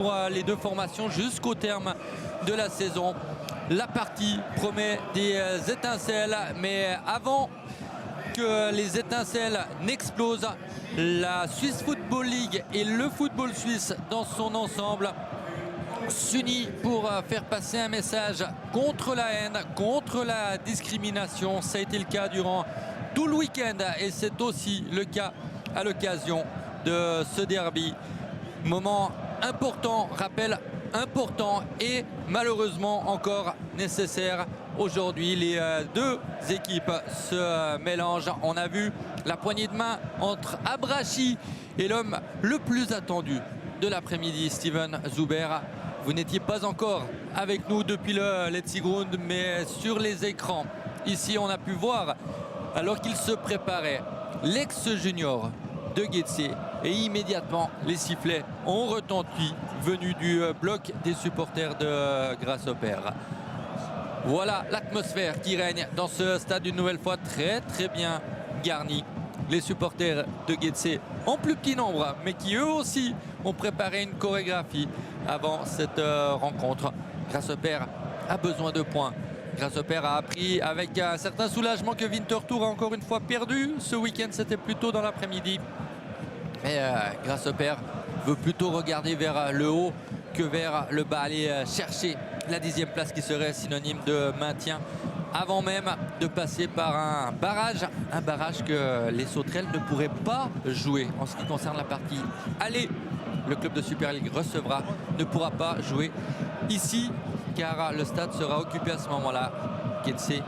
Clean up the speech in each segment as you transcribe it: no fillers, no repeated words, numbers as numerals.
Pour les deux formations jusqu'au terme de la saison. La partie promet des étincelles, mais avant que les étincelles n'explosent, la Swiss Football League et le football suisse dans son ensemble s'unit pour faire passer un message contre la haine, contre la discrimination. Ça a été le cas durant tout le week-end et c'est aussi le cas à l'occasion de ce derby. Moment important, rappel important et malheureusement encore nécessaire. Aujourd'hui, les deux équipes se mélangent. On a vu la poignée de main entre Abrachi et l'homme le plus attendu de l'après-midi, Steven Zuber. Vous n'étiez pas encore avec nous depuis le Letzi Grund, mais sur les écrans, ici on a pu voir, alors qu'il se préparait, l'ex-junior de Getse, et immédiatement les sifflets ont retenti venus du bloc des supporters de Grasshopper. Voilà l'atmosphère qui règne dans ce stade, une nouvelle fois très bien garni. Les supporters de Getse en plus petit nombre, mais qui eux aussi ont préparé une chorégraphie avant cette rencontre. Grasshopper a besoin de points. Grasshopper a appris avec un certain soulagement que Winterthur a encore une fois perdu. Ce week-end, c'était plutôt dans l'après-midi. Mais Grasshopper veut plutôt regarder vers le haut que vers le bas. Aller chercher la 10e place qui serait synonyme de maintien avant même de passer par un barrage que les Sauterelles ne pourraient pas jouer en ce qui concerne la partie aller. Le club de Super League recevra, ne pourra pas jouer ici car le stade sera occupé à ce moment-là. Getse,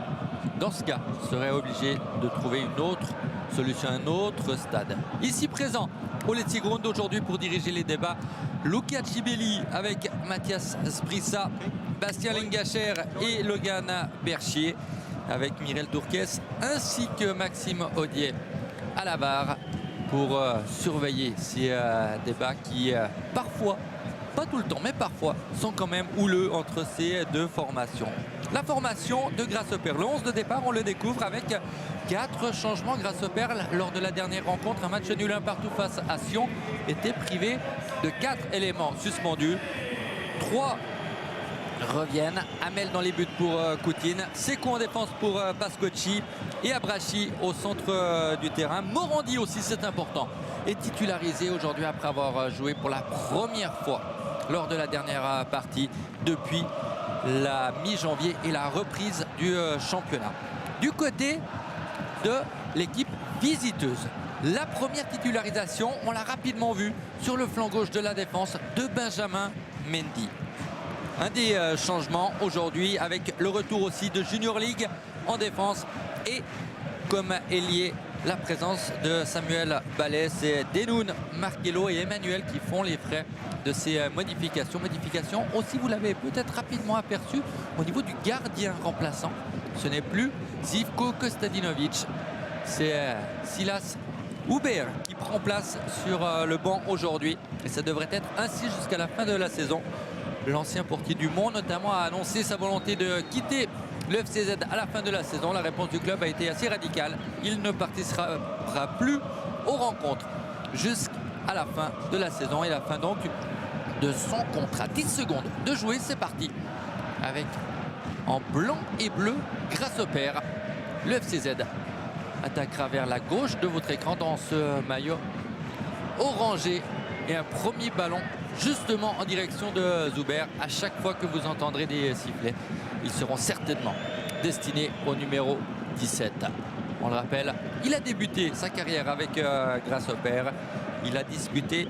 dans ce cas, serait obligé de trouver une autre solution, un autre stade. Ici présent au Letzi Grund aujourd'hui pour diriger les débats, Luca Cibelli avec Mathias Sprissa, Bastien Lingacher et Logan Berchier, avec Mirel Tourques ainsi que Maxime Audier à la barre pour surveiller ces débats qui parfois, pas tout le temps, mais parfois sont quand même houleux entre ces deux formations. La formation de Grasshopper, le 11 de départ, on le découvre avec 4 changements. Grasshopper, lors de la dernière rencontre, un match nul un partout face à Sion, était privé de 4 éléments suspendus. 3 reviennent. Amel dans les buts pour Koutine, Sekou en défense pour Pascocci et Abrachi au centre du terrain. Morandi aussi, c'est important, est titularisé aujourd'hui après avoir joué pour la première fois lors de la dernière partie depuis la mi-janvier et la reprise du championnat. Du côté de l'équipe visiteuse, la première titularisation, on l'a rapidement vu sur le flanc gauche de la défense de Benjamin Mendy. Un des changements aujourd'hui avec le retour aussi de Junior League en défense et comme ailier la présence de Samuel Ballet. C'est Denoun, Markello et Emmanuel qui font les frais de ces modifications. Modifications aussi, vous l'avez peut-être rapidement aperçu au niveau du gardien remplaçant. Ce n'est plus Zivko Kostadinovic, c'est Silas Hubert qui prend place sur le banc aujourd'hui. Et ça devrait être ainsi jusqu'à la fin de la saison. L'ancien portier du Mont notamment a annoncé sa volonté de quitter le FCZ à la fin de la saison. La réponse du club a été assez radicale. Il ne participera plus aux rencontres jusqu'à la fin de la saison et la fin donc de son contrat. 10 secondes de jouer, c'est parti. Avec en blanc et bleu Grasshopper. Le FCZ attaquera vers la gauche de votre écran dans ce maillot orangé et un premier ballon justement en direction de Zuber. À chaque fois que vous entendrez des sifflets, ils seront certainement destinés au numéro 17. On le rappelle, il a débuté sa carrière avec Grasshopper. Il a disputé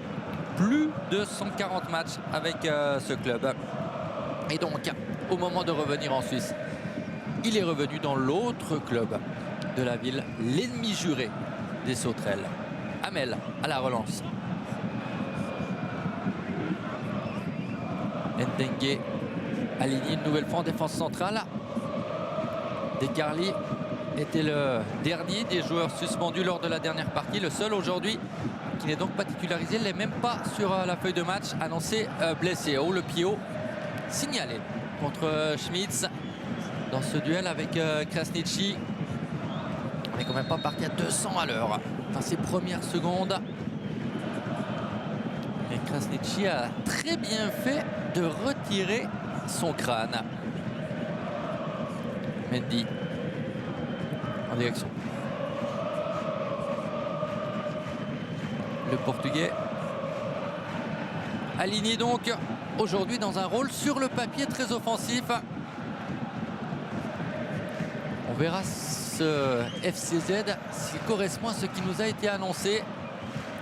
plus de 140 matchs avec ce club. Et donc, au moment de revenir en Suisse, il est revenu dans l'autre club de la ville, l'ennemi juré des Sauterelles. Amel à la relance. Ndengue aligné une nouvelle fois en défense centrale. Descarli était le dernier des joueurs suspendus lors de la dernière partie. Le seul aujourd'hui qui n'est donc pas titularisé. Il n'est même pas sur la feuille de match. Annoncé blessé. Oh, le Pio signalé contre Schmitz dans ce duel avec Krasniqi. On n'est quand même pas parti à 200 à l'heure. Dans ces premières secondes. Et Krasniqi a très bien fait de retirer son crâne. Mendy en direction. Le Portugais aligné donc aujourd'hui dans un rôle sur le papier très offensif. On verra ce FCZ s'il correspond à ce qui nous a été annoncé.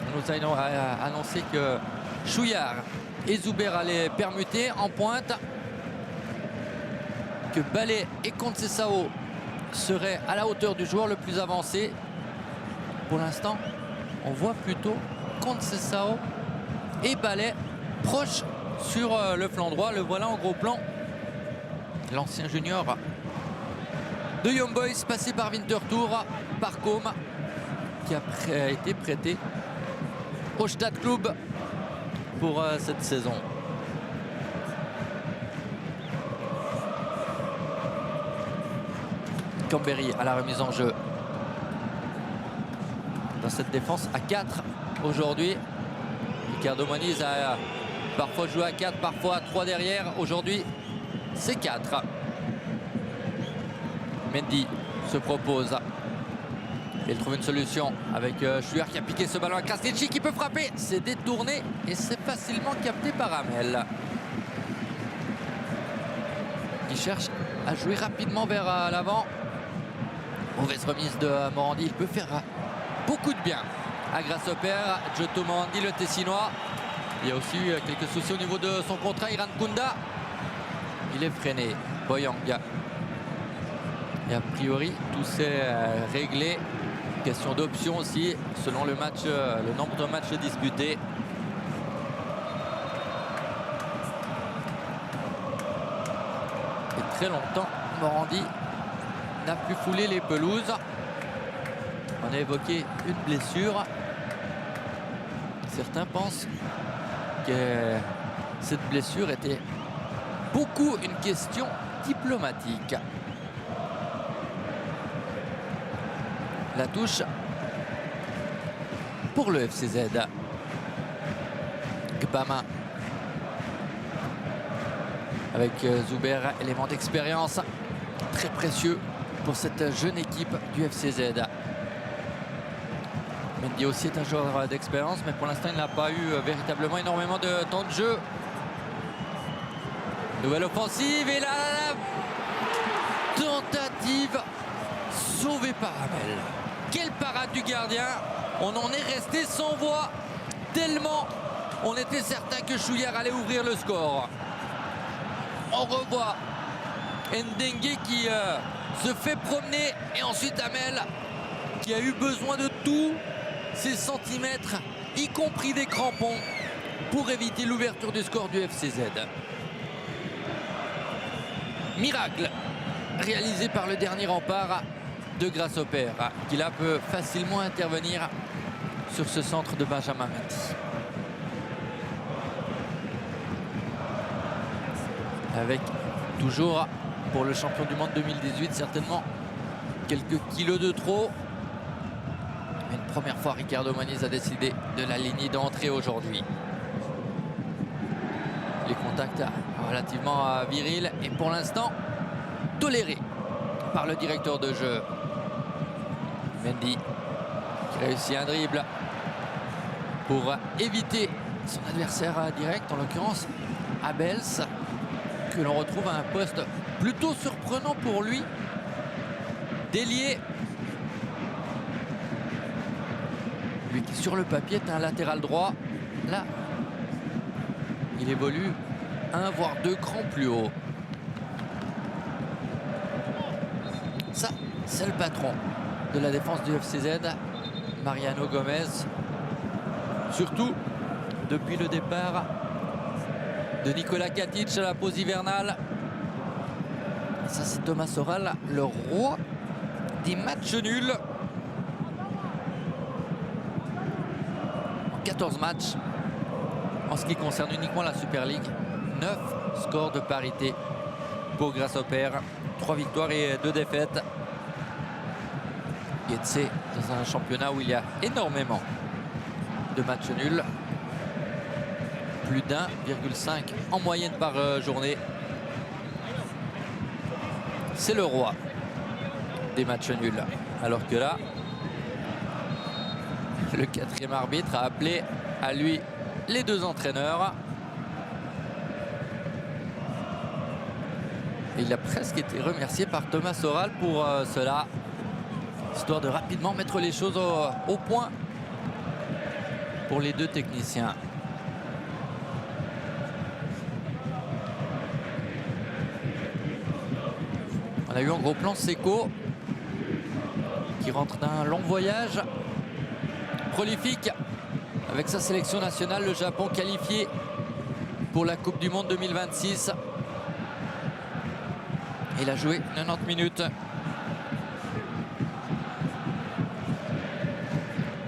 On nous a annoncé que Chouillard et Zuber allaient permuter en pointe, que Ballet et Conceição seraient à la hauteur du joueur le plus avancé. Pour l'instant, on voit plutôt Conceição et Ballet proches sur le flanc droit. Le voilà en gros plan. L'ancien junior de Young Boys, passé par Winterthur, par Com, qui a été prêté au Stade Club pour cette saison. Cambéry à la remise en jeu. Dans cette défense à 4 aujourd'hui. Ricardo Moniz a parfois joué à 4, parfois à 3 derrière. Aujourd'hui, c'est 4. Mendy se propose. Il trouve une solution avec Chouillard qui a piqué ce ballon à Krasniqi qui peut frapper. C'est détourné et c'est facilement capté par Hamel, qui cherche à jouer rapidement vers l'avant. Mauvaise remise de Morandi. Il peut faire beaucoup de bien à Grasshopper. Giotto Morandi, le Tessinois. Il y a aussi eu quelques soucis au niveau de son contrat. Iran Kunda, il est freiné. Boyang. Et a priori, tout s'est réglé. Question d'option aussi, selon le match, le nombre de matchs disputés. Et très longtemps, Morandi n'a plus foulé les pelouses. On a évoqué une blessure. Certains pensent que cette blessure était beaucoup une question diplomatique. La touche pour le FCZ. Gbama avec Zuber, élément d'expérience très précieux pour cette jeune équipe du FCZ. Mendy aussi est un joueur d'expérience, mais pour l'instant il n'a pas eu véritablement énormément de temps de jeu. Nouvelle offensive et là, la tentative sauvée par Hamel. Quelle parade du gardien. On en est resté sans voix tellement on était certain que Chouillard allait ouvrir le score. On revoit Ndengue qui se fait promener et ensuite Hamel qui a eu besoin de tous ses centimètres, y compris des crampons, pour éviter l'ouverture du score du FCZ. Miracle réalisé par le dernier rempart de Grasshopper, qui là peut facilement intervenir sur ce centre de Benjamin Mendy. Avec toujours pour le champion du monde 2018 certainement quelques kilos de trop. Une première fois Ricardo Moniz a décidé de l'aligner d'entrée aujourd'hui. Les contacts relativement virils et pour l'instant tolérés par le directeur de jeu. Mendy qui réussit un dribble pour éviter son adversaire direct, en l'occurrence Abels, que l'on retrouve à un poste plutôt surprenant pour lui, d'ailier. Lui qui sur le papier est un latéral droit, là il évolue un voire deux crans plus haut. Ça, c'est le patron de la défense du FCZ, Mariano Gomez. Surtout depuis le départ de Nicolas Katic à la pause hivernale. Ça, c'est Thomas Soral, le roi des matchs nuls. En 14 matchs, en ce qui concerne uniquement la Super League, 9 scores de parité pour Grasshopper, 3 victoires et 2 défaites. Getse dans un championnat où il y a énormément de matchs nuls. plus d'1,5 en moyenne par journée. C'est le roi des matchs nuls. Alors que là, le 4e arbitre a appelé à lui les 2 entraîneurs. Et il a presque été remercié par Thomas Soral pour cela, histoire de rapidement mettre les choses au point pour les 2 techniciens. On a eu en gros plan Seko qui rentre d'un long voyage prolifique avec sa sélection nationale, le Japon qualifié pour la Coupe du Monde 2026. Il a joué 90 minutes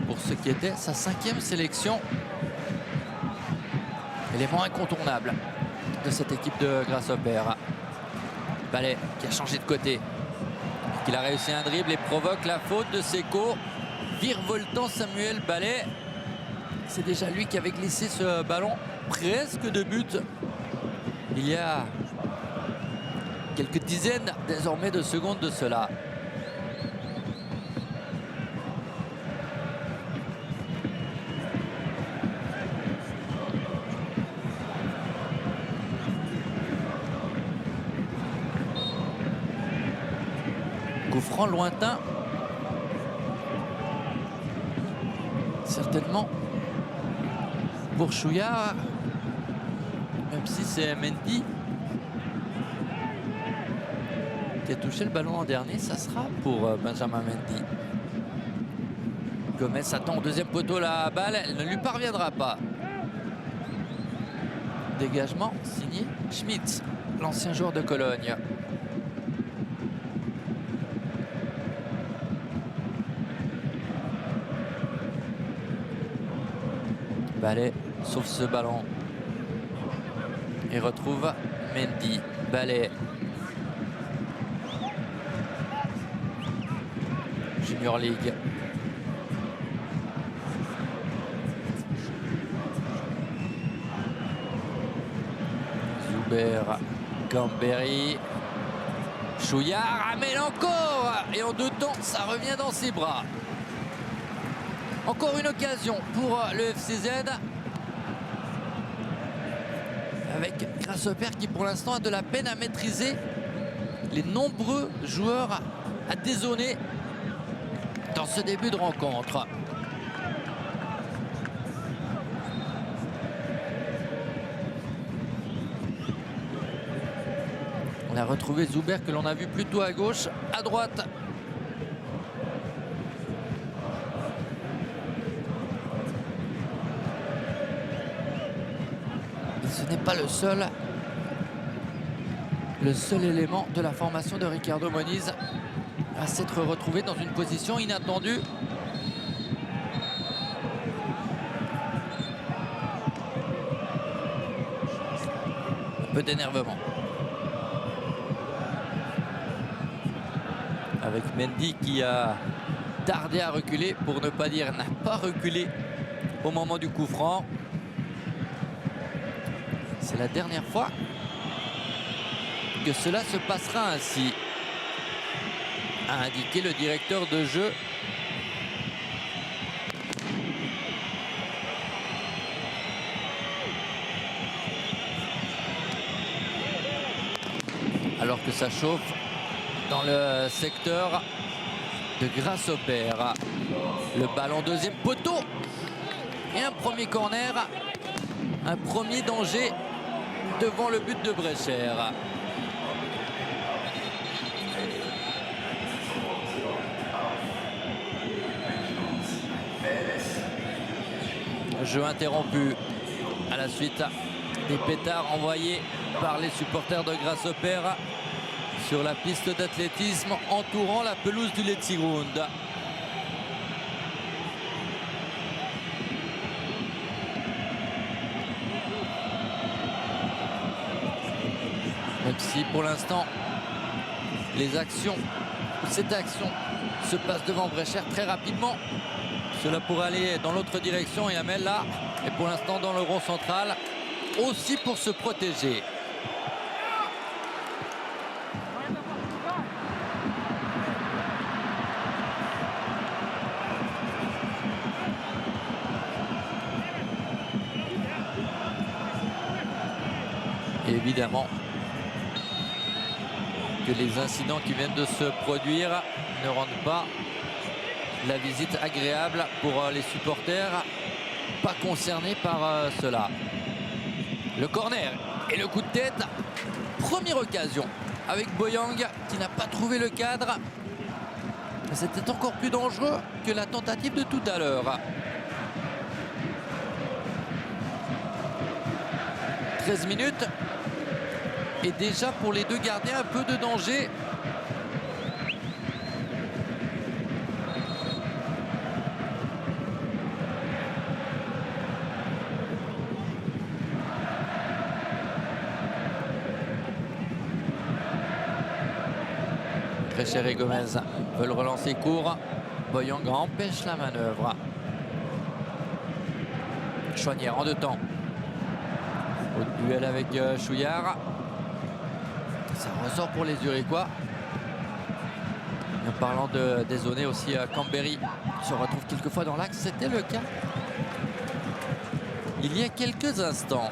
pour ce qui était sa 5e sélection. Élément incontournable de cette équipe de Grasshopper. Ballet qui a changé de côté, qu'il a réussi un dribble et provoque la faute de Seko. Virevoltant Samuel Ballet. C'est déjà lui qui avait glissé ce ballon presque de but il y a quelques dizaines désormais de secondes de cela. Coup franc lointain. Certainement pour Chouillard, même si c'est Mendy qui a touché le ballon en dernier, ça sera pour Benjamin Mendy. Gomez attend au 2e poteau la balle, elle ne lui parviendra pas. Dégagement signé Schmitz, l'ancien joueur de Cologne. Ballet sauve ce ballon et retrouve Mendy. Ballet. Junior League. Zuber, Gamberi. Chouillard ramène encore. Et en 2 temps, ça revient dans ses bras. Encore une occasion pour le FCZ. Avec Grasshopper qui pour l'instant a de la peine à maîtriser les nombreux joueurs à dézoner dans ce début de rencontre. On a retrouvé Zuber que l'on a vu plutôt à gauche, à droite. Ce n'est pas le seul élément de la formation de Ricardo Moniz à s'être retrouvé dans une position inattendue. Un peu d'énervement. Avec Mendy qui a tardé à reculer, pour ne pas dire n'a pas reculé au moment du coup franc. C'est la dernière fois que cela se passera ainsi, a indiqué le directeur de jeu. Alors que ça chauffe dans le secteur de Grasshopper. Le ballon 2e poteau et un premier corner, un premier danger devant le but de Brecher. Jeu interrompu à la suite des pétards envoyés par les supporters de Grasshopper sur la piste d'athlétisme entourant la pelouse du Letzigrund. Même si pour l'instant cette action se passe devant Brecher très rapidement. Cela pourrait aller dans l'autre direction et Amel là est pour l'instant dans le rond central. aussi pour se protéger. Et évidemment que les incidents qui viennent de se produire ne rendent pas la visite agréable pour les supporters pas concernés par cela. Le corner et le coup de tête. Première occasion avec Boyang qui n'a pas trouvé le cadre. C'était encore plus dangereux que la tentative de tout à l'heure. 13 minutes. Et déjà pour les deux gardiens un peu de danger. Trecher et Gomez veulent relancer court. Boyang empêche la manœuvre. Chouanière en deux temps. Au duel avec Chouillard. Ça ressort pour les Zurichois. En parlant de dézoner aussi, Cambéry se retrouve quelquefois dans l'axe. C'était le cas il y a quelques instants.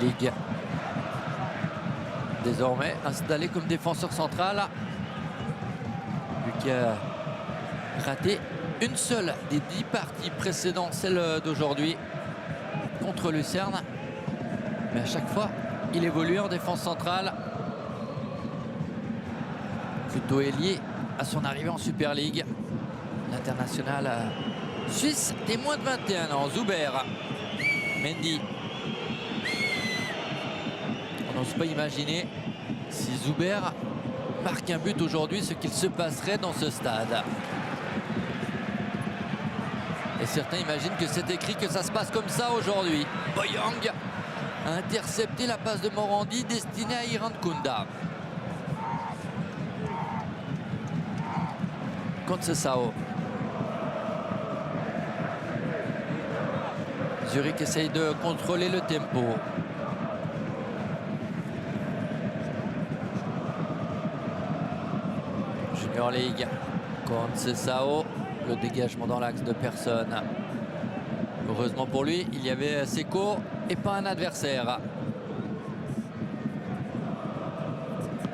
Ligue désormais installé comme défenseur central, lui qui a raté une seule des 10 parties précédentes, celle d'aujourd'hui contre Lucerne, mais à chaque fois il évolue en défense centrale, plutôt ailier à son arrivée en Super League. L'international suisse des moins de 21 ans, Zuber. Mendy. On n'ose pas imaginer si Zuber marque un but aujourd'hui ce qu'il se passerait dans ce stade. Et certains imaginent que c'est écrit que ça se passe comme ça aujourd'hui. Boyang a intercepté la passe de Morandi destinée à Iran Kunda. Conceição. Zurich essaye de contrôler le tempo. Junior League. Conceição. Le dégagement dans l'axe de personne. Heureusement pour lui, il y avait Seco et pas un adversaire.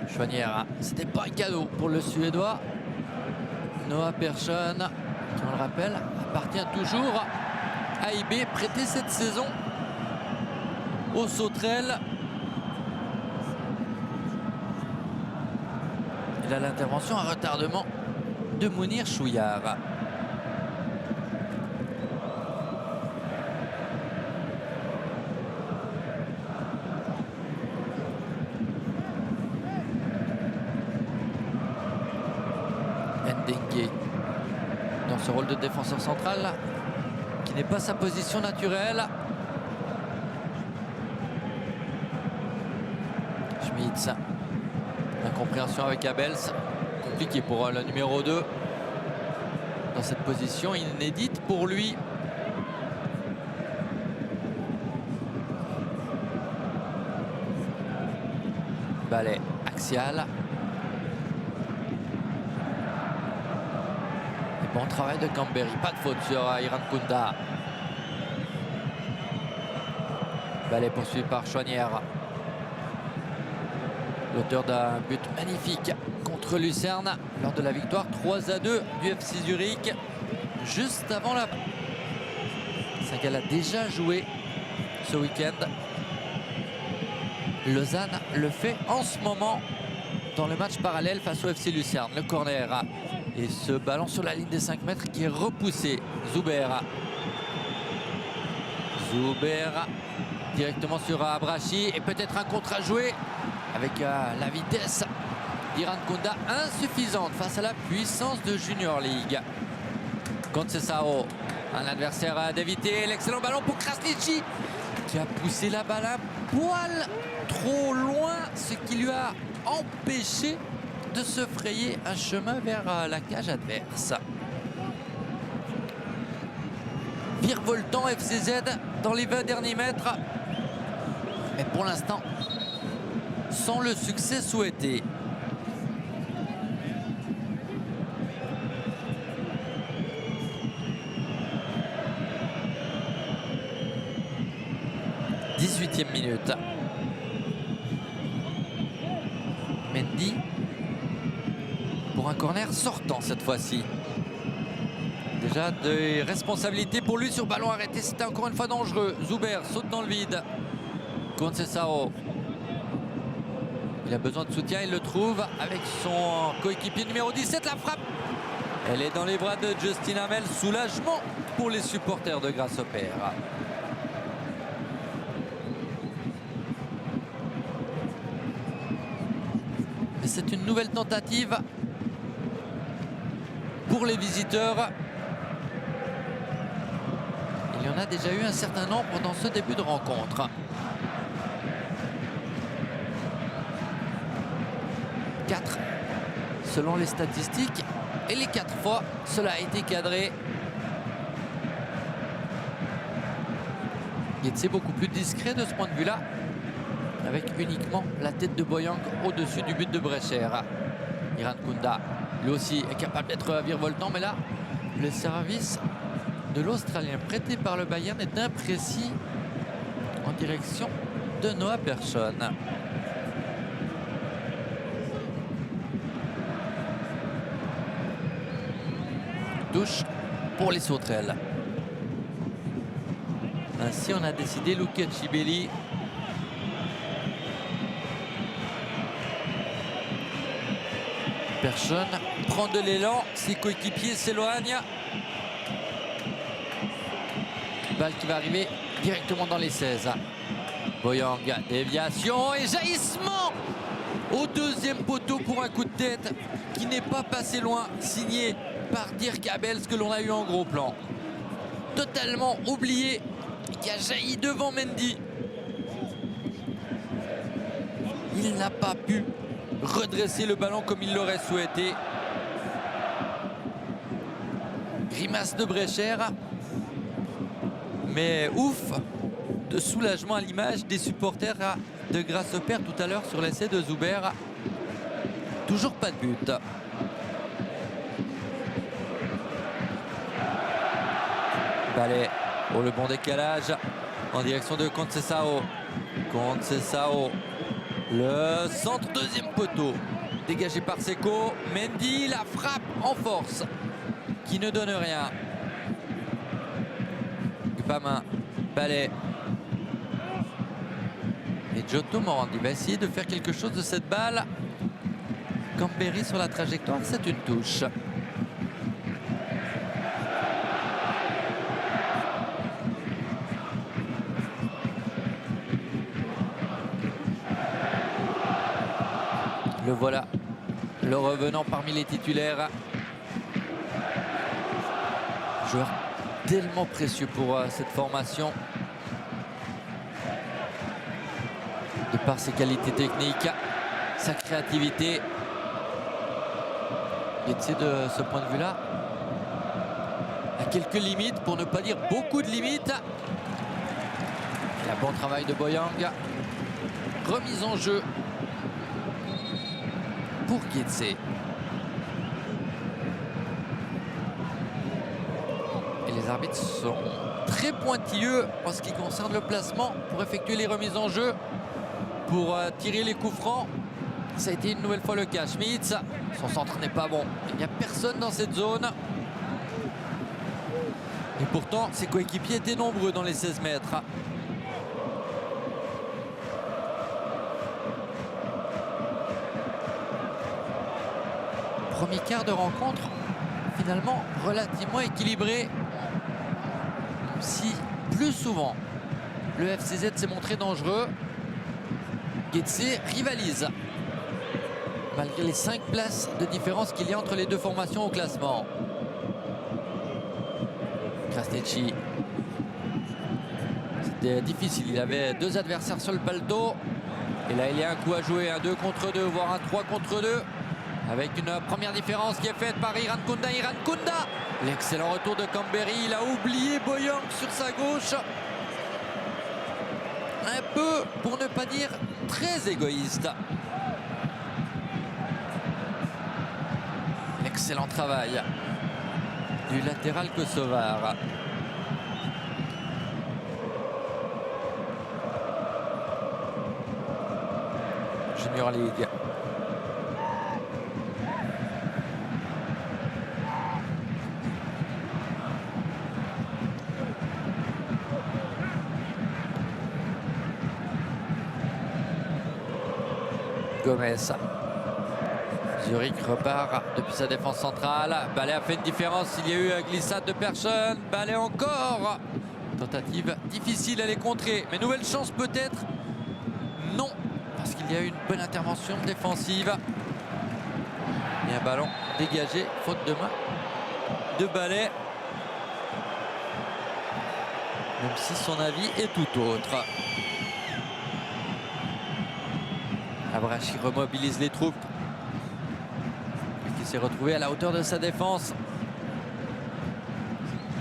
Chouanière, c'était pas un cadeau pour le Suédois. Noah Persson, qui on le rappelle, appartient toujours à IB, prêté cette saison au Sauterelles. Il a l'intervention à retardement de Mounir Chouillard. Ndengue dans ce rôle de défenseur central qui n'est pas sa position naturelle. Schmitz, incompréhension avec Abels, compliqué pour le numéro 2 dans cette position inédite pour lui. Balai axial. Bon travail de Cambéry, pas de faute sur Iran Kunda. Balai poursuivi par Chouanière. L'auteur d'un but magnifique contre Lucerne lors de la victoire 3-2 du FC Zurich. Juste avant la... Saint-Gall a déjà joué ce week-end. Lausanne le fait en ce moment dans le match parallèle face au FC Lucerne. Le corner. Et ce ballon sur la ligne des 5 mètres qui est repoussé. Zuber. Zuber directement sur Abrachi. Et peut-être un contre à jouer avec la vitesse d'Iran Kunda insuffisante face à la puissance de Junior League. Conceição, un adversaire d'éviter. L'excellent ballon pour Krasniqi qui a poussé la balle un poil trop loin, ce qui lui a empêché de se frayer un chemin vers la cage adverse. Virevoltant FCZ dans les 20 derniers mètres, mais pour l'instant sans le succès souhaité. « 18e minute. Mendy pour un corner sortant cette fois-ci. Déjà des responsabilités pour lui sur ballon arrêté. C'était encore une fois dangereux. Zuber saute dans le vide. Conceição. Il a besoin de soutien, il le trouve avec son coéquipier numéro 17. La frappe, elle est dans les bras de Justin Hamel. Soulagement pour les supporters de Grasshopper. Et c'est une nouvelle tentative pour les visiteurs. Il y en a déjà eu un certain nombre dans ce début de rencontre. 4 selon les statistiques, et les 4 fois cela a été cadré. Getse beaucoup plus discret de ce point de vue là, avec uniquement la tête de Boyang au-dessus du but de Brecher. Iran Kunda lui aussi est capable d'être virevoltant, mais là le service de l'Australien prêté par le Bayern est imprécis en direction de Noah Persson. Touche pour les sauterelles. Ainsi on a décidé Luca Cibelli. Persson prend de l'élan, ses coéquipiers s'éloignent. Balle qui va arriver directement dans les 16. Boyang, déviation et jaillissement au deuxième poteau pour un coup de tête qui n'est pas passé loin, signé par Dirk Abel, ce que l'on a eu en gros plan. Totalement oublié, qui a jailli devant Mendy. Il n'a pas pu redresser le ballon comme il l'aurait souhaité. Grimace de Brecher. Mais ouf, de soulagement à l'image des supporters de Grasshopper tout à l'heure sur l'essai de Zuber. Toujours pas de but. Ballet pour le bon décalage en direction de Conceição. Conceição, le centre, deuxième poteau dégagé par Seco. Mendy, la frappe en force qui ne donne rien. Gupama, Ballet et Giotto Morandi va essayer de faire quelque chose de cette balle. Camperi sur la trajectoire, c'est une touche. Le voilà, le revenant parmi les titulaires. Joueur tellement précieux pour cette formation. De par ses qualités techniques, sa créativité. Getse de ce point de vue-là a quelques limites, pour ne pas dire beaucoup de limites. Et un bon travail de Boyang. Remise en jeu pour Getse. Et les arbitres sont très pointilleux en ce qui concerne le placement pour effectuer les remises en jeu, pour tirer les coups francs. Ça a été une nouvelle fois le cas. Schmitz, son centre n'est pas bon. Il n'y a personne dans cette zone. Et pourtant, ses coéquipiers étaient nombreux dans les 16 mètres. Premier quart de rencontre, finalement relativement équilibré. Si plus souvent le FCZ s'est montré dangereux, Getse rivalise malgré les 5 places de différence qu'il y a entre les deux formations au classement. Krasniqi, cette c'était difficile. Il avait 2 adversaires sur le palto. Et là, il y a un coup à jouer, un 2 contre 2, voire un 3 contre 2. Avec une première différence qui est faite par Iran Kounda. Iran Kounda, l'excellent retour de Cambéry. Il a oublié Boyang sur sa gauche. Un peu, pour ne pas dire très égoïste. Excellent travail du latéral kosovar. Junior League. Gomez. Zurich repart depuis sa défense centrale. Ballet a fait une différence. Il y a eu glissade de personne. Ballet encore. Tentative difficile à les contrer. Mais nouvelle chance peut-être. Non. Parce qu'il y a eu une bonne intervention défensive. Et un ballon dégagé. Faute de main de Ballet. Même si son avis est tout autre. Abrachi remobilise les troupes. Qui s'est retrouvé à la hauteur de sa défense.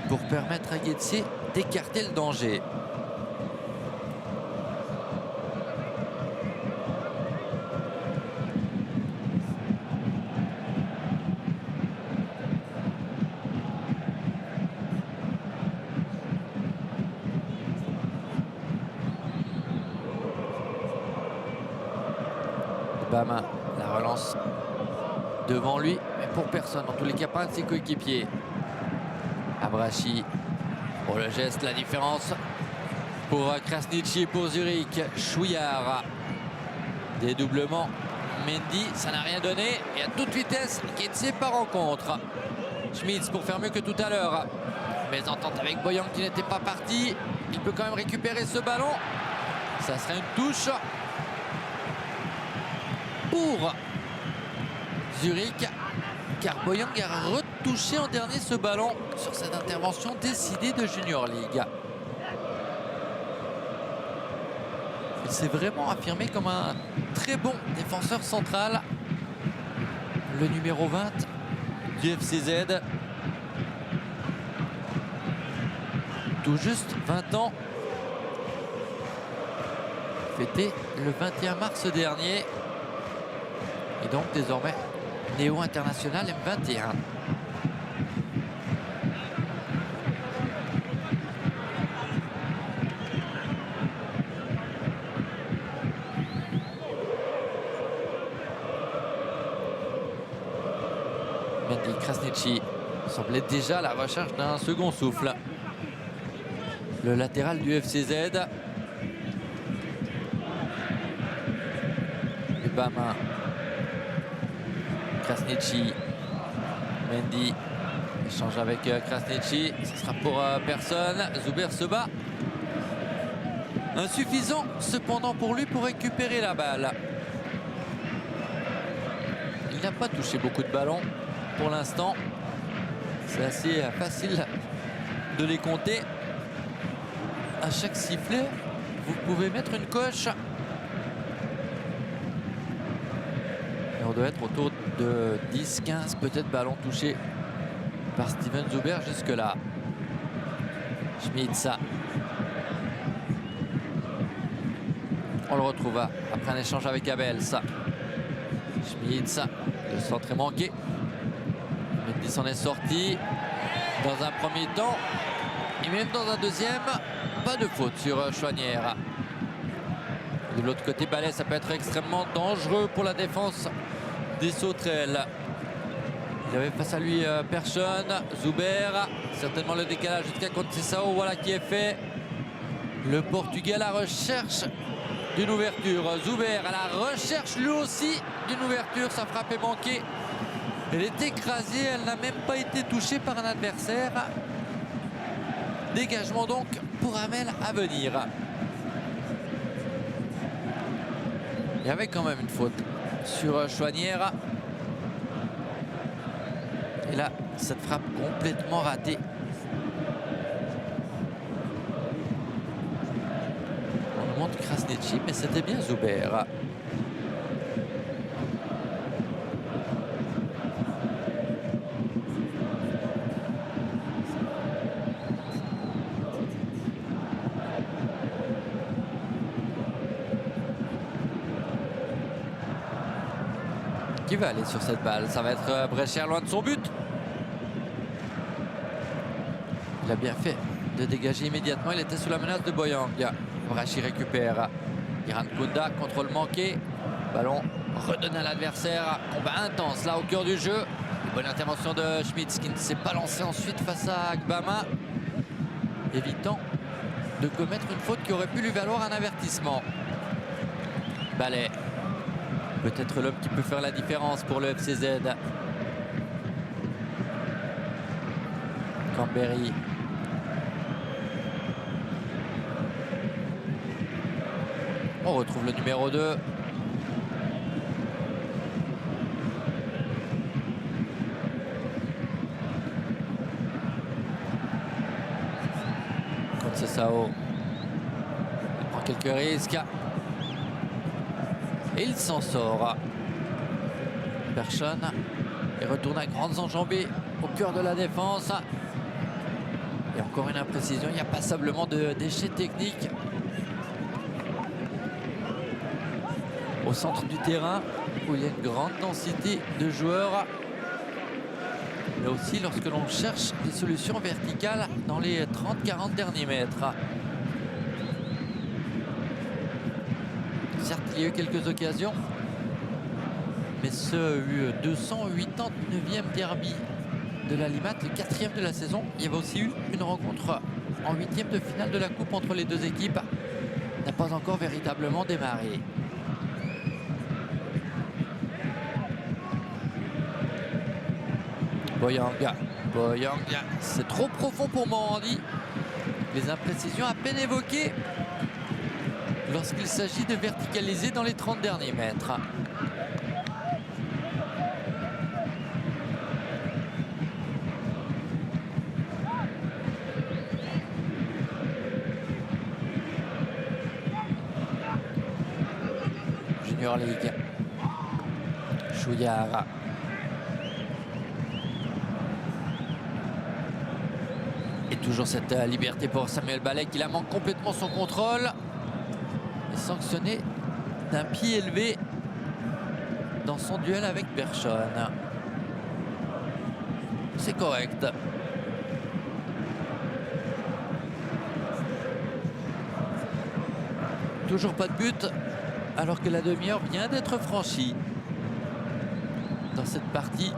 Pour permettre à Getsé d'écarter le danger. Bama, la relance devant lui, mais pour personne, en tous les cas pas un de ses coéquipiers. Abrachi, pour le geste, la différence pour Krasniqi et pour Zurich. Chouillard, dédoublement, Mendy, ça n'a rien donné, et à toute vitesse, Getsé part en contre. Schmitz pour faire mieux que tout à l'heure. Mésentente avec Boyang qui n'était pas parti, il peut quand même récupérer ce ballon. Ça serait une touche pour Zurich, car Boyang a retouché en dernier ce ballon sur cette intervention décidée de Junior League. Il s'est vraiment affirmé comme un très bon défenseur central, le numéro 20 du FCZ. Tout juste 20 ans, fêté le 21 mars dernier. Et donc désormais néo-international M21. Mendy, Krasniqi semblait déjà à la recherche d'un second souffle. Le latéral du FCZ. Bama. Krasniqi, Mendy, échange avec Krasniqi, ce sera pour personne. Zuber se bat. Insuffisant cependant pour lui pour récupérer la balle. Il n'a pas touché beaucoup de ballons pour l'instant. C'est assez facile de les compter. À chaque sifflet, vous pouvez mettre une coche. On doit être autour de 10-15 peut-être ballons touchés par Steven Zuber jusque-là. Schmitz. On le retrouve après un échange avec Abels. Schmitz, le centre est manqué. Mendy s'en est sorti dans un premier temps. Et même dans un deuxième, pas de faute sur Chouanière. De l'autre côté, Ballet, ça peut être extrêmement dangereux pour la défense des Sauterelles. Il avait face à lui personne. Zuber, certainement le décalage jusqu'à Conceição. Voilà qui est fait. Le Portugais à la recherche d'une ouverture. Zuber à la recherche lui aussi d'une ouverture. Sa frappe est manquée. Elle est écrasée. Elle n'a même pas été touchée par un adversaire. Dégagement donc pour Amel à venir. Il y avait quand même une faute sur Chouanière. Et là, cette frappe complètement ratée. Mesnici, mais c'était bien Zuber. Qui va aller sur cette balle? Ça va être Brecher loin de son but. Il a bien fait de dégager immédiatement. Il était sous la menace de Boyang. Brecher récupère. Iran Kunda, contrôle manqué. Ballon redonné à l'adversaire. Combat intense là au cœur du jeu. Une bonne intervention de Schmitz qui ne s'est pas lancé ensuite face à Gbama, évitant de commettre une faute qui aurait pu lui valoir un avertissement. Ballet. Peut-être l'homme qui peut faire la différence pour le FCZ. Cambéry. On retrouve le numéro 2. Sao. Il prend quelques risques. Et il s'en sort. Persson est retourné à grandes enjambées au cœur de la défense. Et encore une imprécision, il y a passablement de déchets techniques au centre du terrain où il y a une grande densité de joueurs. Mais aussi lorsque l'on cherche des solutions verticales dans les 30-40 derniers mètres. Certes, il y a eu quelques occasions, mais ce 289e derby de la Limat, le 4e de la saison, il y avait aussi eu une rencontre en 8e de finale de la Coupe entre les deux équipes, n'a pas encore véritablement démarré. Boyang, c'est trop profond pour Morandi. Les imprécisions à peine évoquées lorsqu'il s'agit de verticaliser dans les 30 derniers mètres. Junior League. Chouillard. Et toujours cette liberté pour Samuel Ballet qui la manque complètement son contrôle. Et sanctionné d'un pied élevé dans son duel avec Persson. C'est correct. Toujours pas de but alors que la demi-heure vient d'être franchie dans cette partie.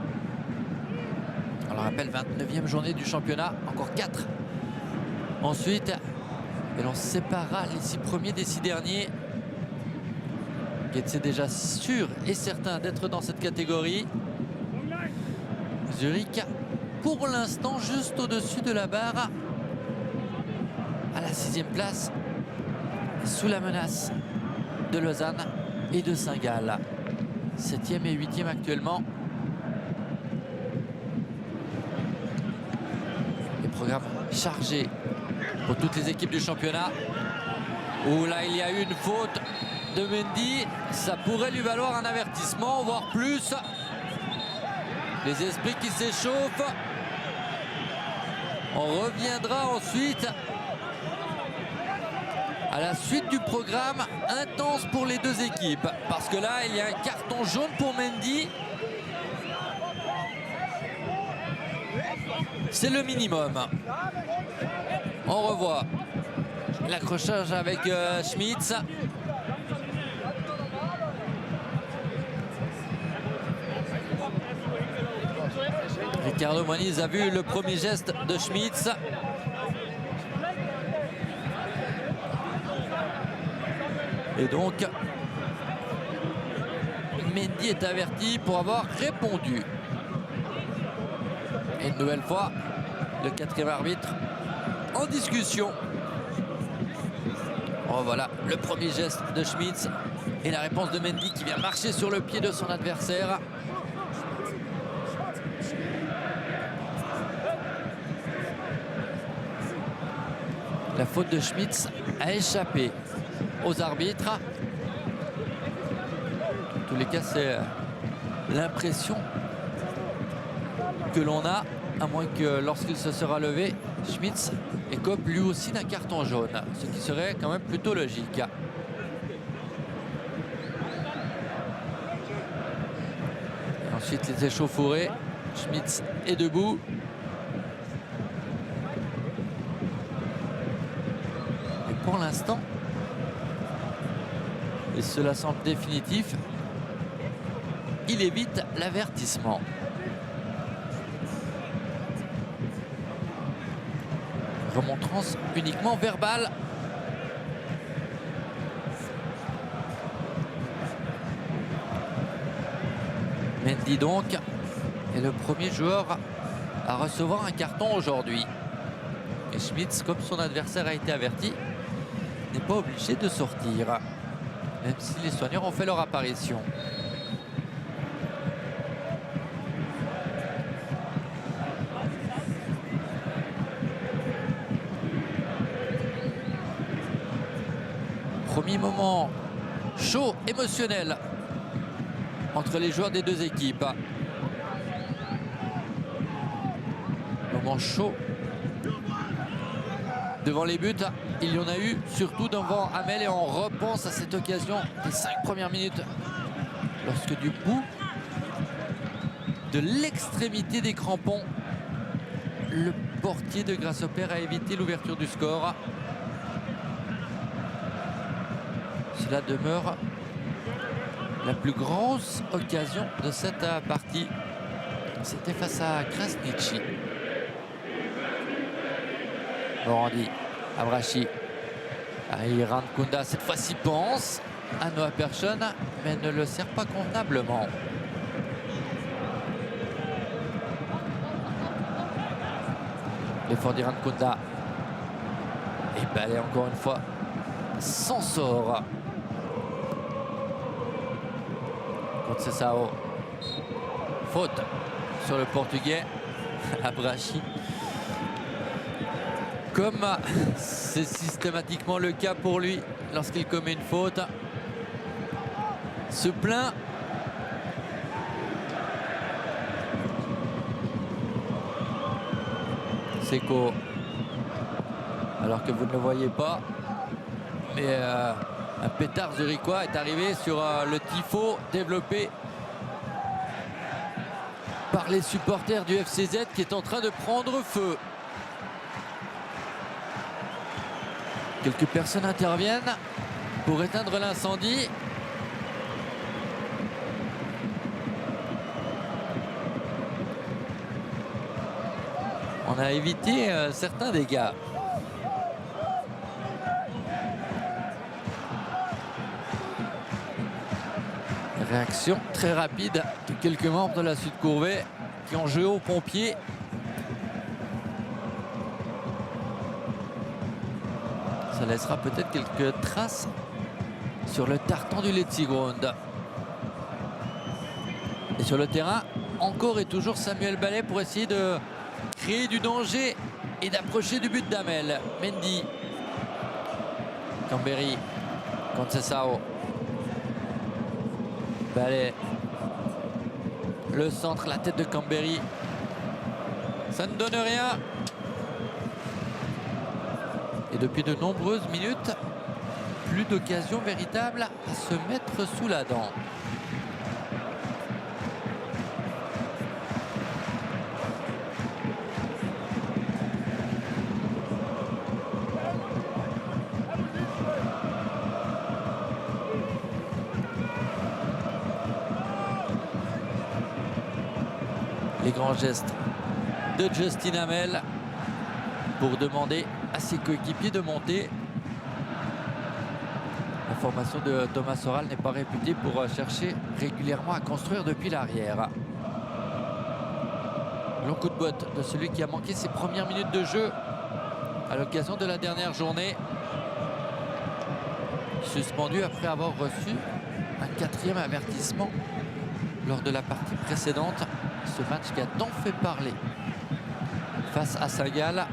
On le rappelle, 29e journée du championnat, encore 4 ensuite, et l'on séparera les 6 premiers des 6 derniers. Getz est déjà sûr et certain d'être dans cette catégorie. Zurich, pour l'instant, juste au-dessus de la barre, à la 6e place, sous la menace de Lausanne et de Saint-Gall. 7e et 8e actuellement. Programme chargé pour toutes les équipes du championnat. Où là il y a eu une faute de Mendy, ça pourrait lui valoir un avertissement, voire plus. Les esprits qui s'échauffent. On reviendra ensuite à la suite du programme intense pour les deux équipes, parce que là il y a un carton jaune pour Mendy. C'est le minimum. On revoit l'accrochage avec Schmitz. Ricardo Moniz a vu le premier geste de Schmitz. Et donc, Mendy est averti pour avoir répondu. Et une nouvelle fois, le 4e arbitre en discussion. Oh, voilà le premier geste de Schmitz et la réponse de Mendy qui vient marcher sur le pied de son adversaire. La faute de Schmitz a échappé aux arbitres. En tous les cas, c'est l'impression que l'on a, à moins que lorsqu'il se sera levé, Schmitz écope lui aussi d'un carton jaune, ce qui serait quand même plutôt logique. Et ensuite les échauffourées. Schmitz est debout. Et pour l'instant, et cela semble définitif, il évite l'avertissement. Remontrance uniquement verbale. Mendy donc est le premier joueur à recevoir un carton aujourd'hui. Et Schmitz, comme son adversaire a été averti, n'est pas obligé de sortir, même si les soigneurs ont fait leur apparition. Premier moment chaud, émotionnel entre les joueurs des deux équipes. Moment chaud devant les buts. Il y en a eu surtout devant Hamel et on repense à cette occasion des 5 premières minutes lorsque du bout de l'extrémité des crampons, le portier de Grasshopper a évité l'ouverture du score. Cela demeure la plus grosse occasion de cette partie. C'était face à Krasniqi. Morandi, Abrachi, Iran Kunda cette fois-ci pense à Noah Persson, mais ne le sert pas convenablement. L'effort d'Iran Kunda. Et Ballet encore une fois s'en sort. Conceição. Faute sur le portugais. Abrachi. Comme c'est systématiquement le cas pour lui lorsqu'il commet une faute, se plaint. Seko, alors que vous ne le voyez pas, mais un pétard zurichois est arrivé sur le tifo développé par les supporters du FCZ qui est en train de prendre feu. Quelques personnes interviennent pour éteindre l'incendie. On a évité certains dégâts. Réaction très rapide de quelques membres de la Sud Courvey qui ont joué aux pompiers. Ça laissera peut-être quelques traces sur le tartan du Letzigrund. Et sur le terrain, encore et toujours Samuel Ballet pour essayer de créer du danger et d'approcher du but d'Hamel. Mendy, Cambéry, Conceição, Ballet, le centre, la tête de Cambéry. Ça ne donne rien. Et depuis de nombreuses minutes, plus d'occasion véritable à se mettre sous la dent. Les grands gestes de Justin Hamel pour demander à ses coéquipiers de monter. La formation de Thomas Soral n'est pas réputée pour chercher régulièrement à construire depuis l'arrière. Long coup de botte de celui qui a manqué ses premières minutes de jeu à l'occasion de la dernière journée. Suspendu après avoir reçu un 4e avertissement lors de la partie précédente. Ce match qui a tant fait parler face à Saint-Gall,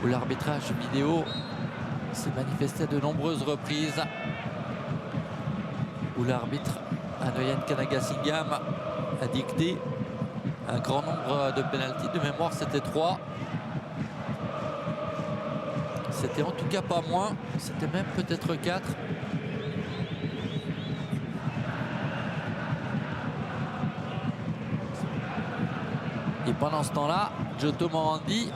où l'arbitrage vidéo s'est manifesté à de nombreuses reprises, où l'arbitre Anoyan Kanagasingam a dicté un grand nombre de pénaltys. De mémoire, c'était 3. C'était en tout cas pas moins, c'était même peut-être 4. Et pendant ce temps-là, Giotto Morandi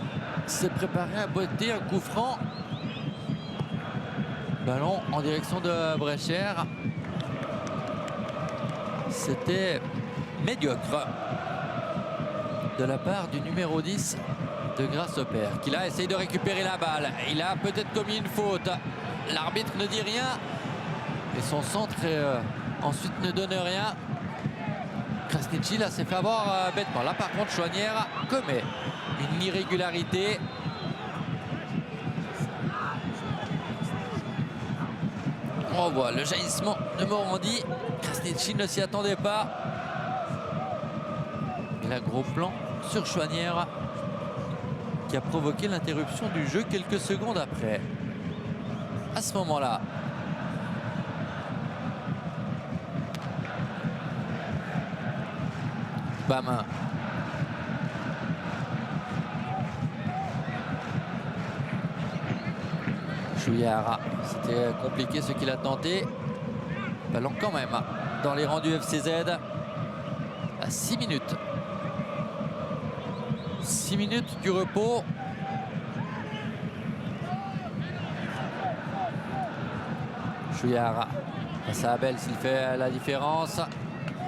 s'est préparé à botter un coup franc. Ballon en direction de Brecher. C'était médiocre de la part du numéro 10 de Grasshopper, qui là essaye de récupérer la balle. Il a peut-être commis une faute. L'arbitre ne dit rien. Et son centre ensuite ne donne rien. Krasniqi là s'est fait avoir bêtement. Là par contre Chouanière commet une irrégularité. On voit le jaillissement de Morandi. Krasniqi ne s'y attendait pas. Et là gros plan sur Chouanière, qui a provoqué l'interruption du jeu quelques secondes après. À ce moment-là, Bamin. Chouillard, c'était compliqué ce qu'il a tenté. Ballon quand même dans les rangs du FCZ à 6 minutes. 6 minutes du repos. Chouillard face à Abel, s'il fait la différence.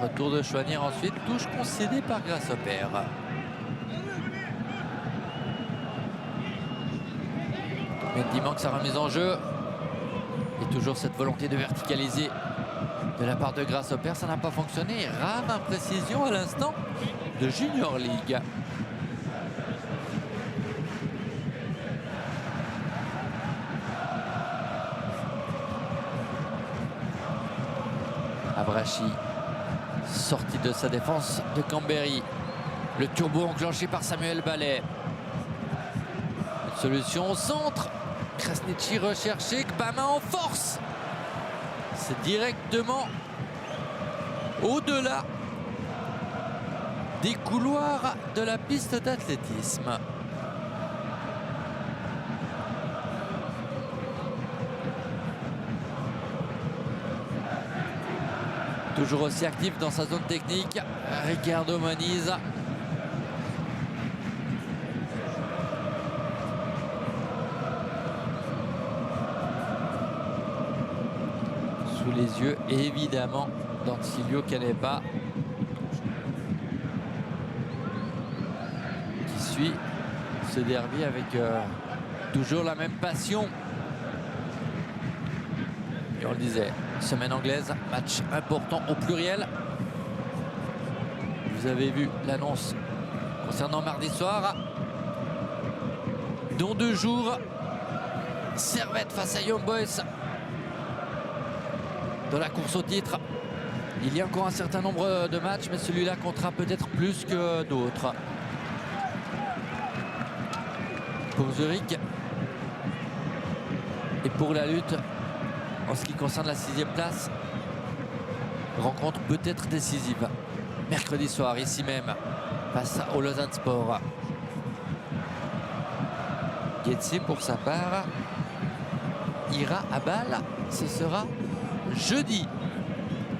Retour de Chouanière ensuite. Touche concédée par Grasshopper. Mendy manque sa remise en jeu. Et toujours cette volonté de verticaliser de la part de Grasshopper. Ça n'a pas fonctionné. Rare imprécision à l'instant de Junior League. Avrachi, sorti de sa défense de Cambéry. Le turbo enclenché par Samuel Ballet. Une solution au centre. Krasniqi recherché, Bamin en force. C'est directement au-delà des couloirs de la piste d'athlétisme. Toujours aussi actif dans sa zone technique, Ricardo Moniz. Sous les yeux, évidemment, d'Ancilio Canepa, qui suit ce derby avec toujours la même passion. Et on le disait, semaine anglaise, match important au pluriel. Vous avez vu l'annonce concernant mardi soir. Dans 2 jours, Servette face à Young Boys. Dans la course au titre, il y a encore un certain nombre de matchs, mais celui-là comptera peut-être plus que d'autres. Pour Zurich et pour la lutte en ce qui concerne la 6e place, rencontre peut-être décisive. Mercredi soir, ici même, face au Lausanne Sport. Getse, pour sa part, ira à Bâle. Ce sera jeudi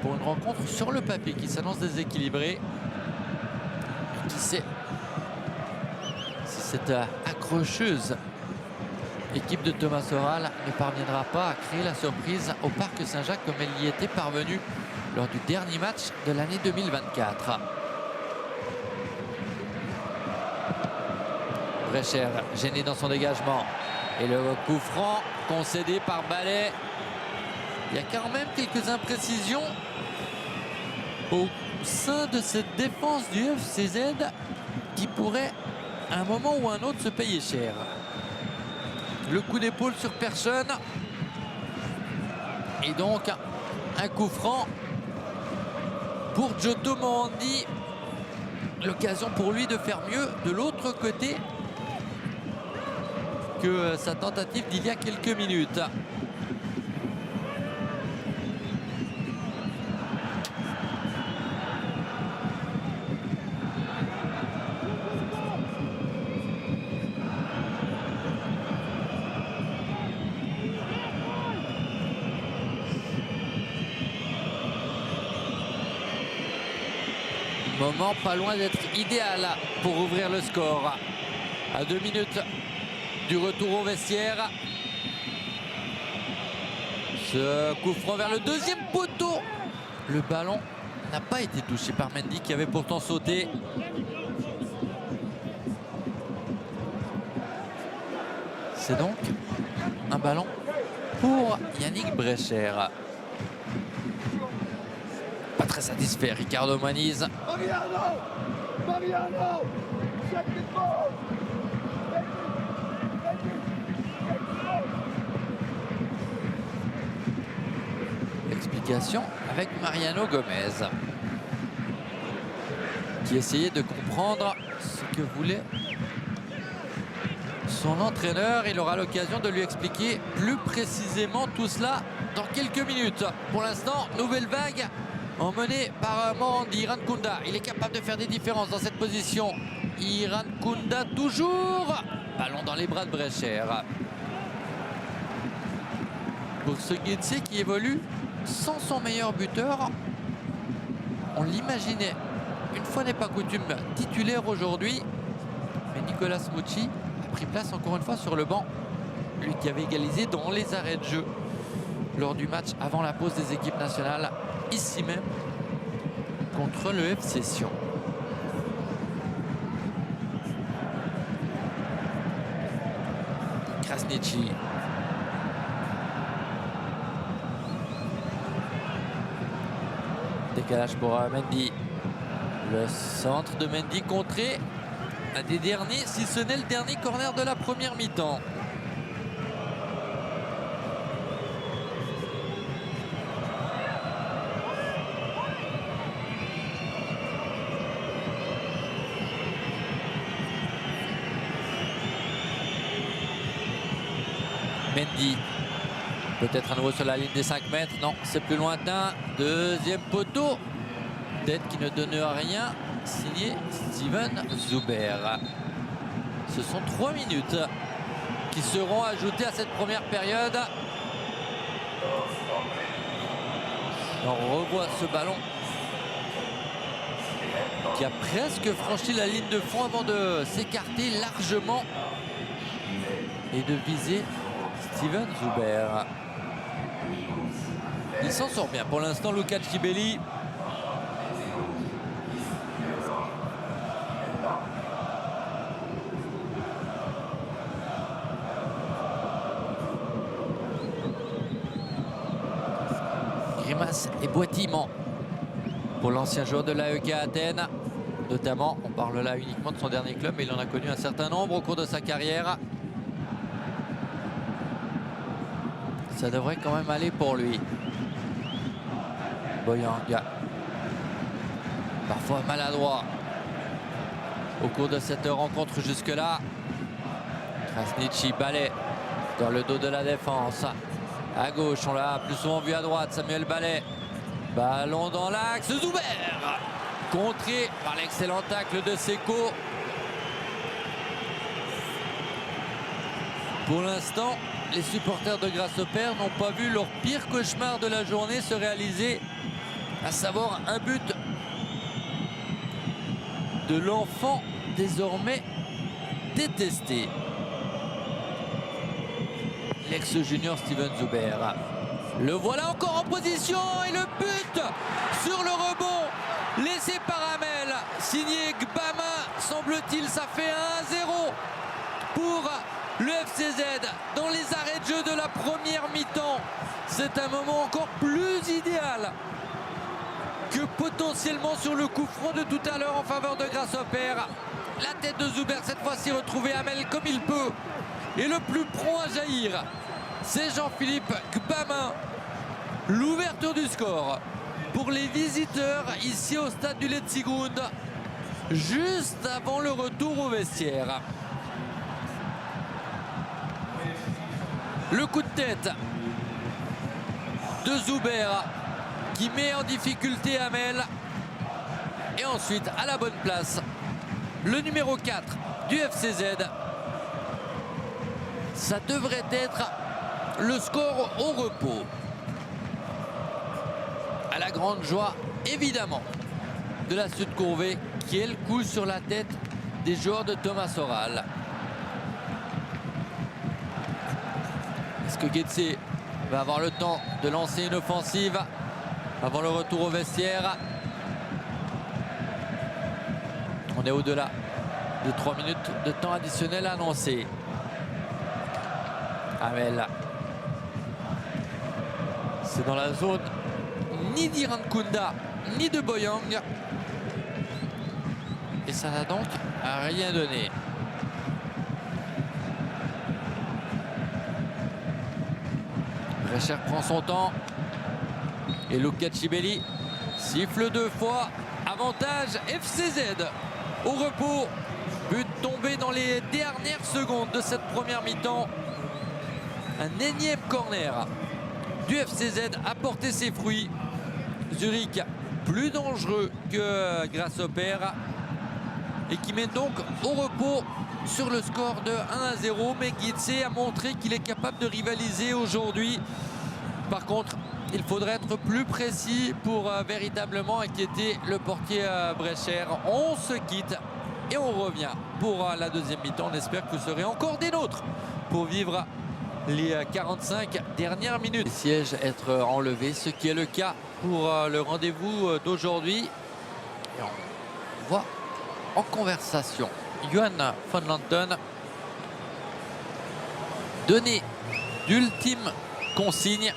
pour une rencontre sur le papier qui s'annonce déséquilibrée. Qui sait si cette accrocheuse équipe de Thomas Oral ne parviendra pas à créer la surprise au Parc Saint-Jacques comme elle y était parvenue lors du dernier match de l'année 2024. Brecher gêné dans son dégagement. Et le coup franc concédé par Ballet. Il y a quand même quelques imprécisions au sein de cette défense du FCZ qui pourrait à un moment ou à un autre se payer cher. Le coup d'épaule sur personne. Et donc un coup franc pour Giotto Morandi. L'occasion pour lui de faire mieux de l'autre côté que sa tentative d'il y a quelques minutes. Moment pas loin d'être idéal pour ouvrir le score. À 2 minutes du retour au vestiaire. Ce coup franc vers le deuxième poteau. Le ballon n'a pas été touché par Mendy qui avait pourtant sauté. C'est donc un ballon pour Yannick Brecher. Pas très satisfait Ricardo Maniz. Explication avec Mariano Gomez qui essayait de comprendre ce que voulait son entraîneur. Il aura l'occasion de lui expliquer plus précisément tout cela dans quelques minutes. Pour l'instant, nouvelle vague emmenée par Morandi Irankunda. Il est capable de faire des différences dans cette position. Irankunda toujours. Ballon dans les bras de Brecher. Pour ce Guetze qui évolue sans son meilleur buteur, on l'imaginait, une fois n'est pas coutume, titulaire aujourd'hui. Mais Nicolas Smucci a pris place encore une fois sur le banc. Lui qui avait égalisé dans les arrêts de jeu lors du match avant la pause des équipes nationales, ici même, contre le FC Sion. Krasniqi. Décalage pour Mendy. Le centre de Mendy contré. Un des derniers, si ce n'est le dernier corner de la première mi-temps. Mendy. Peut-être à nouveau sur la ligne des 5 mètres. Non, c'est plus lointain. Deuxième poteau. Tête qui ne donne rien. Signé Steven Zuber. Ce sont 3 minutes qui seront ajoutées à cette première période. On revoit ce ballon qui a presque franchi la ligne de fond avant de s'écarter largement et de viser Steven Zuber. Il s'en sort bien pour l'instant, Luca Cibelli. Grimace et boitillement pour l'ancien joueur de l'AEK Athènes. Notamment, on parle là uniquement de son dernier club, mais il en a connu un certain nombre au cours de sa carrière. Ça devrait quand même aller pour lui. Boyang, parfois maladroit au cours de cette rencontre jusque-là. Krasniqi, Ballet dans le dos de la défense. À gauche, on l'a plus souvent vu à droite, Samuel Ballet. Ballon dans l'axe, Zuber. Contré par l'excellent tacle de Seko. Pour l'instant, les supporters de Grasshopper n'ont pas vu leur pire cauchemar de la journée se réaliser, à savoir un but de l'enfant désormais détesté. L'ex-junior Steven Zuber. Le voilà encore en position et le but sur le rebond laissé par Hamel, signé Gbama. Semble-t-il, ça fait 1-0 pour le FCZ dans les arrêts de jeu de la première mi-temps. C'est un moment encore plus idéal que potentiellement sur le coup franc de tout à l'heure en faveur de Grasshopper. La tête de Zuber cette fois-ci retrouvée Hamel comme il peut. Et le plus prompt à jaillir, c'est Jean-Philippe Gbama. L'ouverture du score pour les visiteurs ici au stade du Letzigrund, juste avant le retour au vestiaire. Le coup de tête de Zuber qui met en difficulté Amel. Et ensuite, à la bonne place, le numéro 4 du FCZ. Ça devrait être le score au repos. À la grande joie, évidemment, de la Sud Courvée, qui est le coup sur la tête des joueurs de Thomas Oral. Est-ce que Getse va avoir le temps de lancer une offensive avant le retour au vestiaire? On est au-delà de 3 minutes de temps additionnel annoncé. Amel. C'est dans la zone ni d'Iran Kunda ni de Boyang. Et ça n'a donc rien donné. Brecher prend son temps. Et Luca Cibelli siffle 2 fois. Avantage FCZ au repos. But tombé dans les dernières secondes de cette première mi-temps. Un énième corner du FCZ a porté ses fruits. Zurich plus dangereux que Grasshopper et qui mène donc au repos sur le score de 1-0. Mais Getse a montré qu'il est capable de rivaliser aujourd'hui. Par contre, il faudrait être plus précis pour véritablement inquiéter le portier Brecher. On se quitte et on revient pour la deuxième mi-temps. On espère que vous serez encore des nôtres pour vivre les 45 dernières minutes. Les sièges être enlevés, ce qui est le cas pour le rendez-vous d'aujourd'hui. Et on voit en conversation Johan von Lanten donner d'ultimes consignes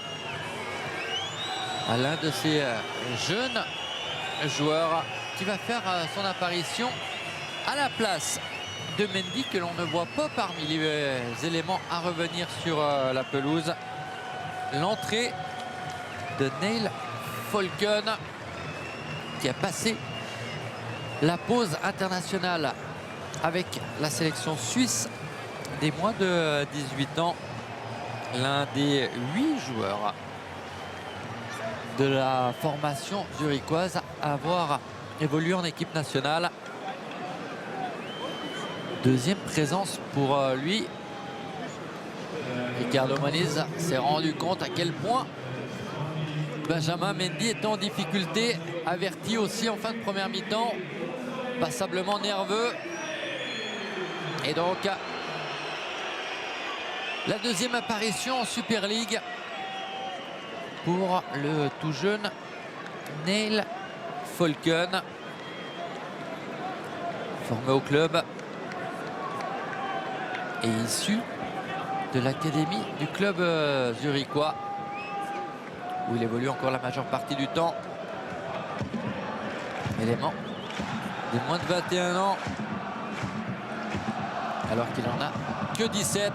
à l'un de ces jeunes joueurs qui va faire son apparition à la place de Mendy, que l'on ne voit pas parmi les éléments à revenir sur la pelouse. L'entrée de Neil Falken qui a passé la pause internationale avec la sélection suisse des moins de 18 ans. L'un des 8 joueurs de la formation zurichoise à avoir évolué en équipe nationale. Deuxième présence pour lui. Ricardo Moniz s'est rendu compte à quel point Benjamin Mendy est en difficulté, averti aussi en fin de première mi-temps, passablement nerveux. Et donc la deuxième apparition en Super League pour le tout jeune Neil Falken, formé au club et issu de l'académie du club zurichois, où il évolue encore la majeure partie du temps. Élément des moins de 21 ans, alors qu'il en a que 17.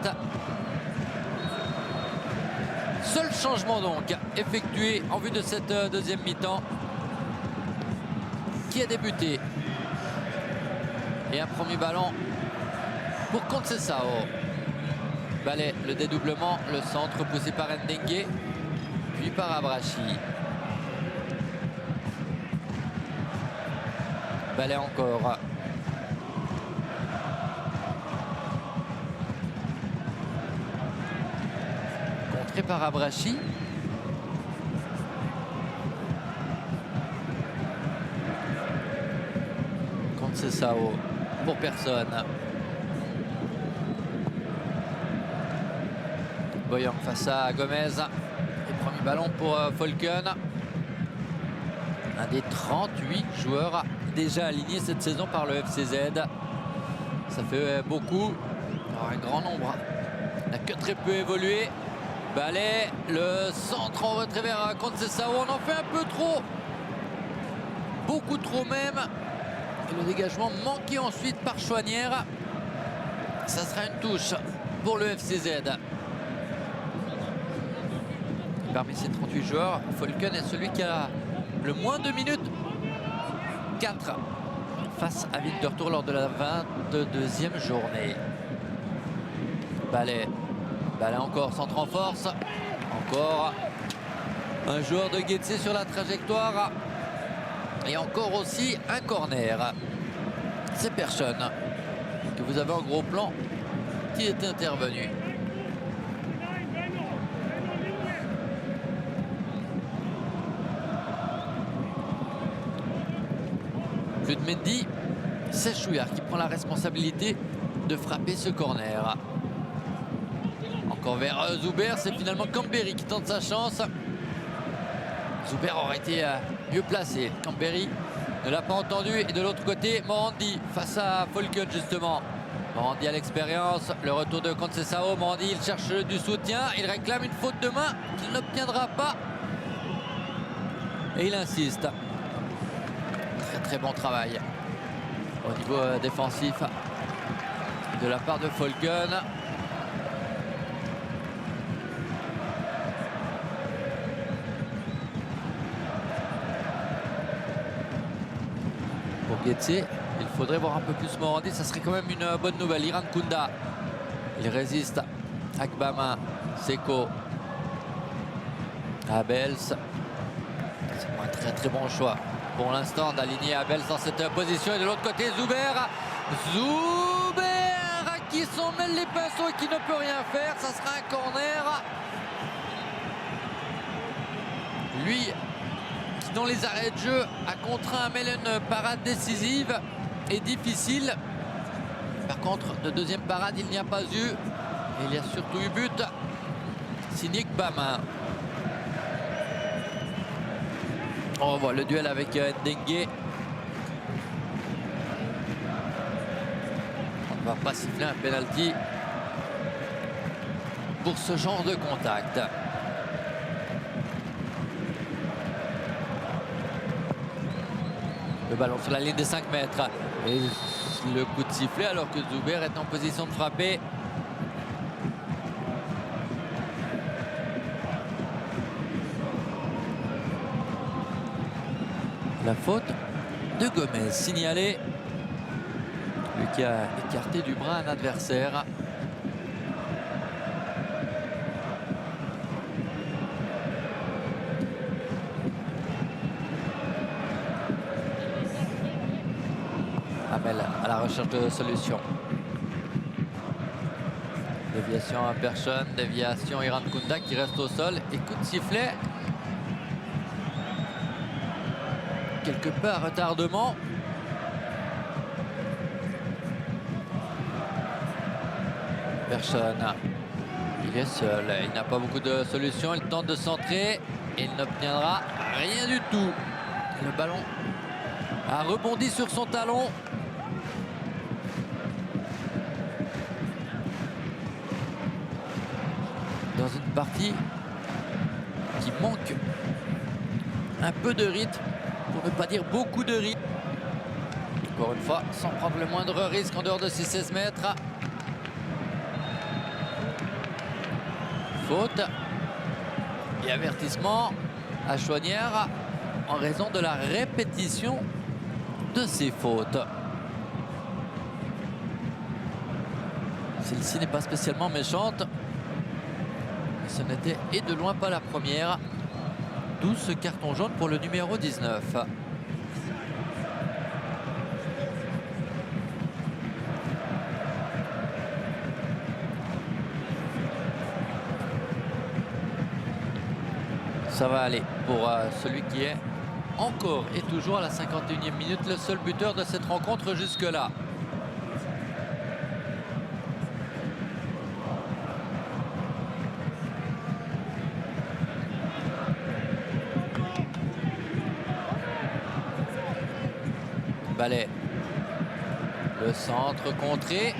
Seul changement donc effectué en vue de cette deuxième mi-temps qui a débuté. Et un premier ballon pour Conceição. Ballet, le dédoublement, le centre poussé par Ndengue, puis par Abrachi. Ballet encore. Contré par Abrachi. Conceição pour personne. Boyang face à Gomez. Et premier ballon pour Falken. Un des 38 joueurs déjà alignés cette saison par le FCZ. Ça fait beaucoup. Alors, un grand nombre n'a que très peu évolué. Ballet, le centre en retrait vers Conceição. On en fait un peu trop. Beaucoup trop même. Et le dégagement manqué ensuite par Chouanière. Ça sera une touche pour le FCZ. Parmi ces 38 joueurs, Falken est celui qui a le moins de minutes. 4 face à Winterthur lors de la 22e journée. Ballet Bah là encore, centre en force. Encore un joueur de Getse sur la trajectoire. Et encore aussi un corner. C'est Persson que vous avez en gros plan qui est intervenu. Plus de Mendy, c'est Chouillard qui prend la responsabilité de frapper ce corner. Encore vers Zuber, c'est finalement Cambéry qui tente sa chance. Zuber aurait été mieux placé. Cambéry ne l'a pas entendu. Et de l'autre côté, Morandi face à Folken justement. Morandi à l'expérience. Le retour de Conceição. Morandi, il cherche du soutien. Il réclame une faute de main qu'il n'obtiendra pas. Et il insiste. Très très bon travail au niveau défensif de la part de Folken. Pour Getse, il faudrait voir un peu plus Morandi, ça serait quand même une bonne nouvelle. Iran Kounda, il résiste. Akbama, Seko, Abels. C'est un très très bon choix pour l'instant d'aligner Abels dans cette position. Et de l'autre côté, Zuber. Zuber qui s'en mêle les pinceaux et qui ne peut rien faire. Ça sera un corner. Lui, qui dans les arrêts de jeu a contraint à mêler une parade décisive et difficile. Par contre, de deuxième parade, il n'y a pas eu. Et il y a surtout eu but. Signé Akbama. On voit le duel avec Dengue. On ne va pas siffler un penalty pour ce genre de contact. Le ballon sur la ligne des 5 mètres. Et le coup de sifflet alors que Zuber est en position de frapper. La faute de Gomez signalée. Lui qui a écarté du bras un adversaire. Amel à la recherche de solutions. Déviation à Persson, déviation Iran Kounda qui reste au sol et coup de sifflet. Quelque peu à retardement. Persson, il est seul, il n'a pas beaucoup de solutions, il tente de centrer et il n'obtiendra rien du tout. Le ballon a rebondi sur son talon. Dans une partie qui manque un peu de rythme, pour ne pas dire beaucoup de rythme. Encore une fois, sans prendre le moindre risque en dehors de ces 16 mètres. Faute et avertissement à Chouanière en raison de la répétition de ces fautes. Celle-ci n'est pas spécialement méchante. Mais ce n'était et de loin pas la première. D'où ce carton jaune pour le numéro 19. Ça va aller pour celui qui est encore et toujours à la 51e minute le seul buteur de cette rencontre jusque-là. Ballet. Le centre contré.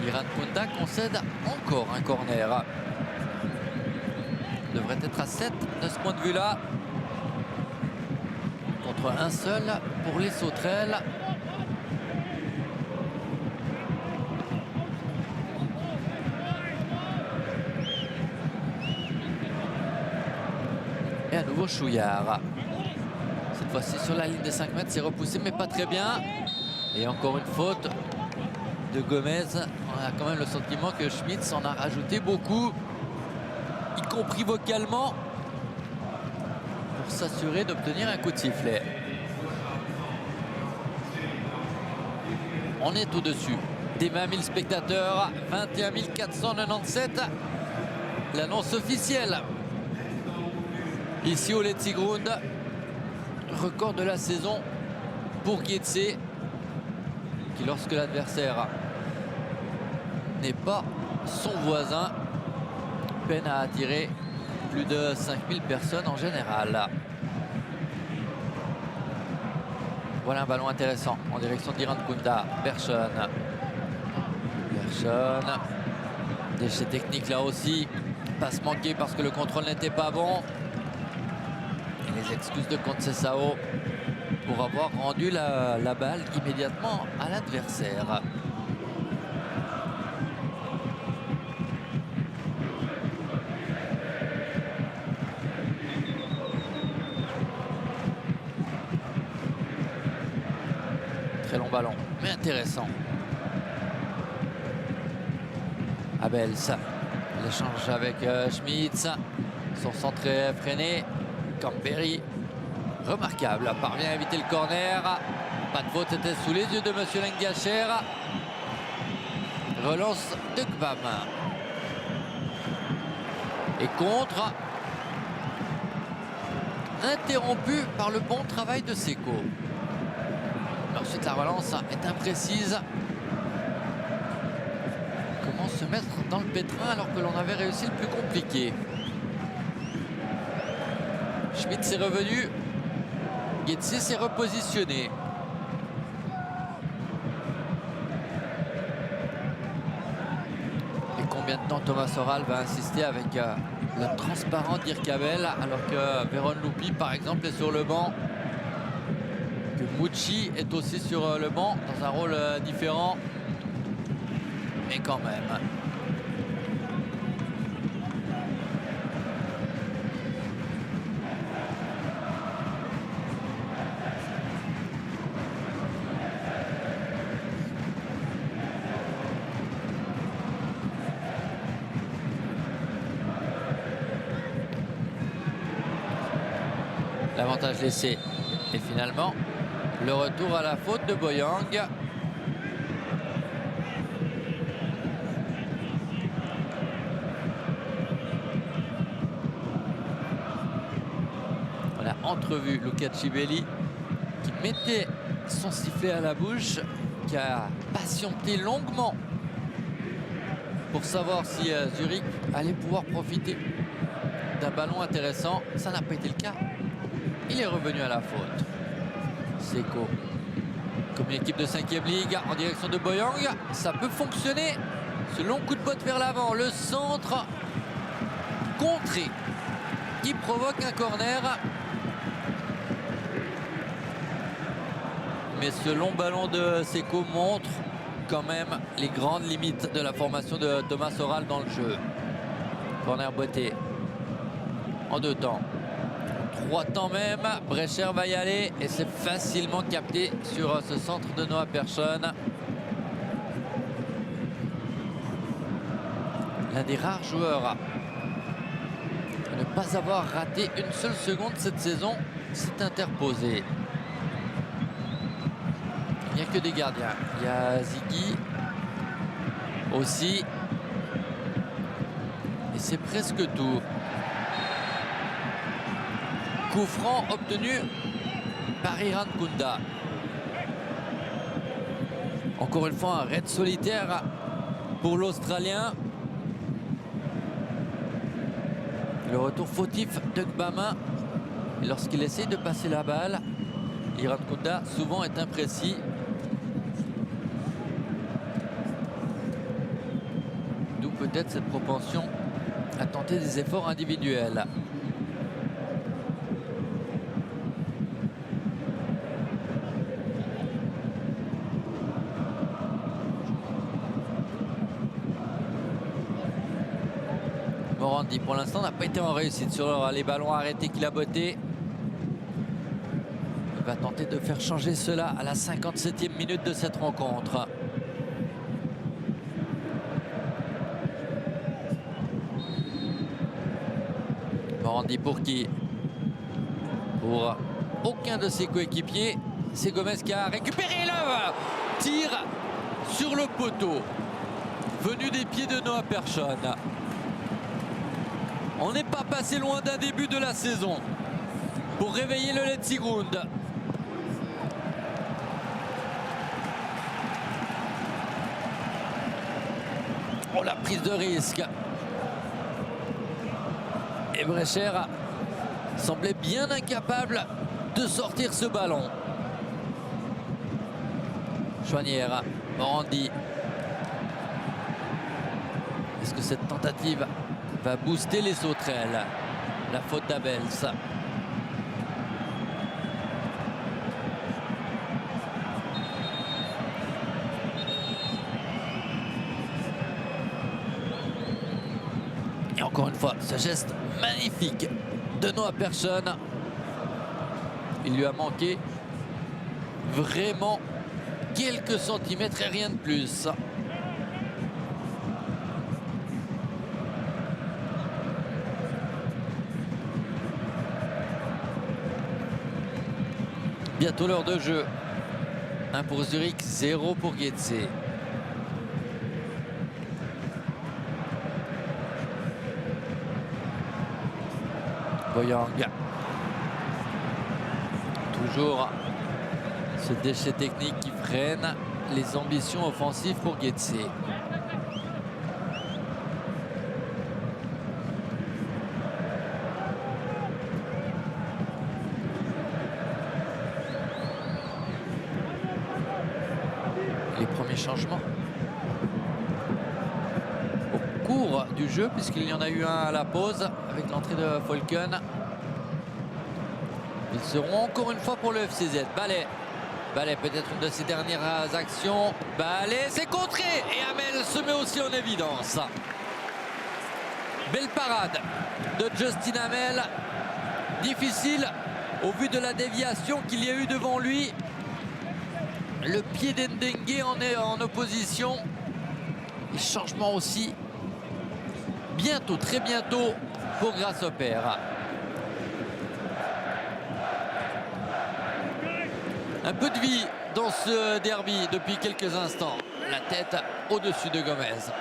Iran Kounda concède encore un corner. Devrait être à 7 de ce point de vue-là. Contre un seul pour les Sauterelles. Et à nouveau Chouillard. Cette fois-ci sur la ligne des 5 mètres, c'est repoussé mais pas très bien. Et encore une faute de Gomez On a quand même le sentiment que Schmitz en a rajouté beaucoup, y compris vocalement, pour s'assurer d'obtenir un coup de sifflet. On est au-dessus des 20 000 spectateurs, 21 497. L'annonce officielle ici au Letzigrund. Record de la saison pour Getse, qui lorsque l'adversaire n'est pas son voisin, peine à attirer plus de 5000 personnes en général. Voilà un ballon intéressant en direction d'Iran Kunda. Persson. Déchet technique là aussi. Passe manquée parce que le contrôle n'était pas bon. Et les excuses de Conceição pour avoir rendu la balle immédiatement à l'adversaire. Très long ballon, mais intéressant. Abels, l'échange avec Schmitz. Son centre est freiné. Camperi, remarquable, parvient à éviter le corner. Pas de faute, c'était sous les yeux de Monsieur Lengacher. Relance de Gbam. Et contre. Interrompu par le bon travail de Seko. Ensuite, la relance est imprécise. Comment se mettre dans le pétrin alors que l'on avait réussi le plus compliqué. Schmitz est revenu. Getse s'est repositionné. Et combien de temps Thomas Oral va insister avec le transparent Dirk Abel alors que Veron Loupi par exemple est sur le banc, que Mouchi est aussi sur le banc dans un rôle différent, mais quand même. L'avantage laissé. Et finalement, le retour à la faute de Boyang. On a entrevu Luca Cibelli qui mettait son sifflet à la bouche, qui a patienté longuement pour savoir si Zurich allait pouvoir profiter d'un ballon intéressant. Ça n'a pas été le cas. Il est revenu à la faute. Seko, comme une équipe de 5e ligue, en direction de Boyang. Ça peut fonctionner. Ce long coup de botte vers l'avant. Le centre contré qui provoque un corner. Mais ce long ballon de Seko montre quand même les grandes limites de la formation de Thomas Oral dans le jeu. Corner botté en 2 temps. 3 temps même, Brecher va y aller et c'est facilement capté sur ce centre de Noah Persson. L'un des rares joueurs à ne pas avoir raté une seule seconde cette saison s'est interposé. Il n'y a que des gardiens. Il y a Ziggy aussi. Et c'est presque tout. Coup franc obtenu par Iran Kunda. Encore une fois un raid solitaire pour l'Australien. Le retour fautif de Gbama. Et lorsqu'il essaye de passer la balle, Iran Kunda souvent est imprécis. D'où peut-être cette propension à tenter des efforts individuels. Morandi pour l'instant n'a pas été en réussite sur les ballons arrêtés qu'il a bottés. Il va tenter de faire changer cela à la 57e minute de cette rencontre. Morandi pour qui? Pour aucun de ses coéquipiers. C'est Gomez qui a récupéré le tir sur le poteau. Venu des pieds de Noah Persson. On n'est pas passé loin d'un début de la saison pour réveiller le Letzigrund. Oh, la prise de risque. Et Brecher semblait bien incapable de sortir ce ballon. Chouanière, Morandi. Est-ce que cette tentative va booster les sauterelles? La faute d'Abels. Et encore une fois, ce geste magnifique de Noah Persson. Il lui a manqué vraiment quelques centimètres et rien de plus. Bientôt l'heure de jeu. 1 pour Zurich, 0 pour Getse. Boyang. Toujours ce déchet technique qui freine les ambitions offensives pour Getse. Les premiers changements au cours du jeu, puisqu'il y en a eu un à la pause avec l'entrée de Falken. Ils seront encore une fois pour le FCZ. Ballet. Ballet, peut-être une de ses dernières actions. Ballet, c'est contré. Et Hamel se met aussi en évidence. Belle parade de Justin Hamel. Difficile au vu de la déviation qu'il y a eu devant lui. Le pied d'Ndengue en opposition. Et changement aussi. Bientôt, très bientôt pour Grasshopper. Un peu de vie dans ce derby depuis quelques instants. La tête au-dessus de Gomez.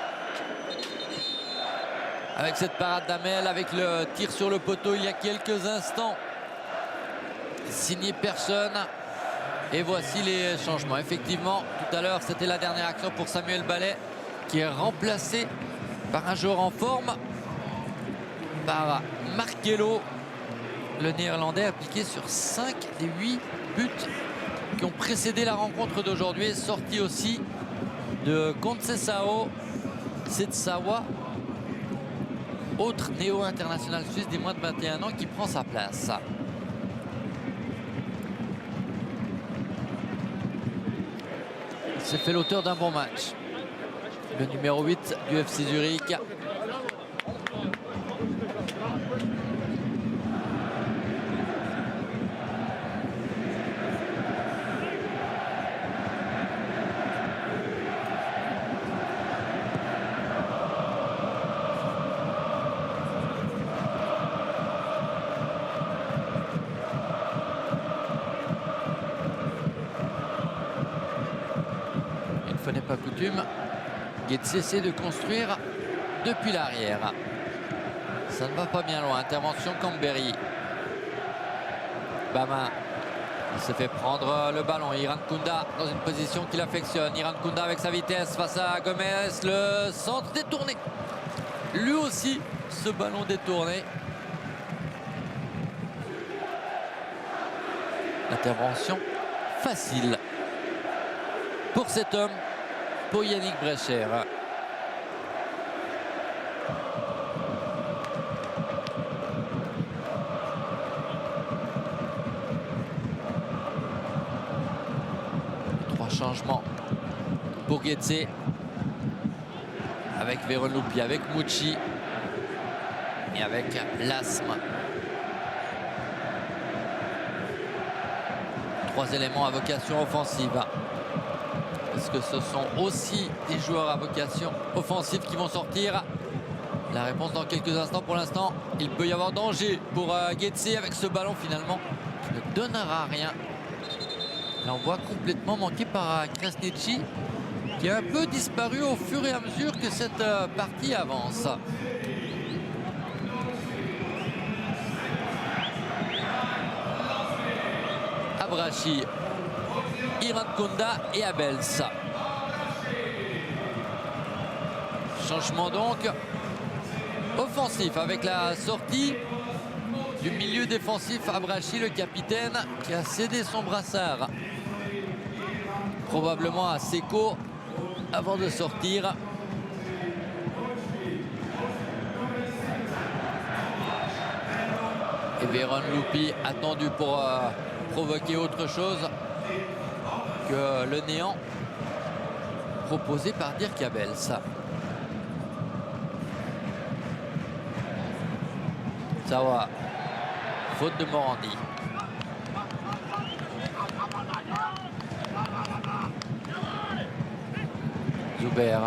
Avec cette parade d'Hamel, avec le tir sur le poteau il y a quelques instants. Signé personne. Et voici les changements. Effectivement, tout à l'heure, c'était la dernière action pour Samuel Ballet, qui est remplacé par un joueur en forme, par Markello. Le Néerlandais appliqué sur 5 des 8 buts qui ont précédé la rencontre d'aujourd'hui, sorti aussi de Conceição Setsawa, autre néo-international suisse des moins de 21 ans qui prend sa place. Il s'est fait l'auteur d'un bon match. Le numéro 8 du FC Zurich. N'est pas coutume, Getse essaie de construire depuis l'arrière. Ça ne va pas bien loin. Intervention Camberi. Bama, il se fait prendre le ballon. Iran Kunda dans une position qu'il affectionne. Iran Kunda avec sa vitesse face à Gomez. Le centre détourné. Lui aussi, ce ballon détourné. Intervention facile pour cet homme. Pour Yannick Brecher. Trois changements pour Getse. Avec Veronloupi, avec Mouchi et avec Lasme. Trois éléments à vocation offensive. Est-ce que ce sont aussi des joueurs à vocation offensive qui vont sortir? La réponse dans quelques instants. Pour l'instant, il peut y avoir danger pour Getse avec ce ballon finalement qui ne donnera rien. Là, on voit complètement manqué par Krasniqi, qui a un peu disparu au fur et à mesure que cette partie avance. Abrachi, Irankunda et Abels. Changement donc offensif avec la sortie du milieu défensif Abrachi, le capitaine, qui a cédé son brassard probablement à Seko avant de sortir. Et Veron Loupi attendu pour provoquer autre chose que le néant proposé par Dirk Abels. Zawa, faute de Morandi. Zuber.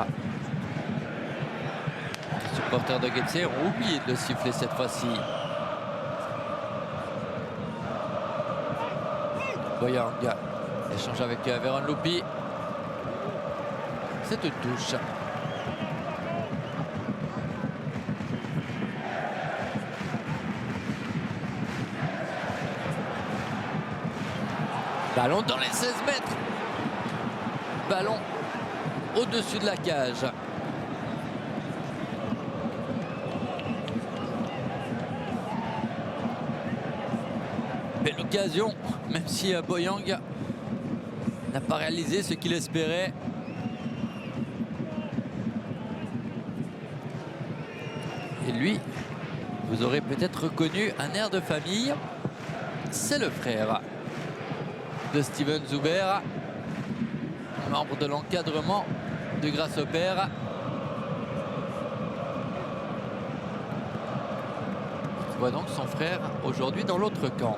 Les supporters de Getse ont oublié de le siffler cette fois-ci. Boyang échange avec Veron Loupi. C'est une touche. Ballon dans les 16 mètres. Ballon au-dessus de la cage. Belle occasion, même si Boyang n'a pas réalisé ce qu'il espérait. Et lui, vous aurez peut-être reconnu un air de famille. C'est le frère de Steven Zuber, membre de l'encadrement de Grasshopper. On voit donc son frère aujourd'hui dans l'autre camp.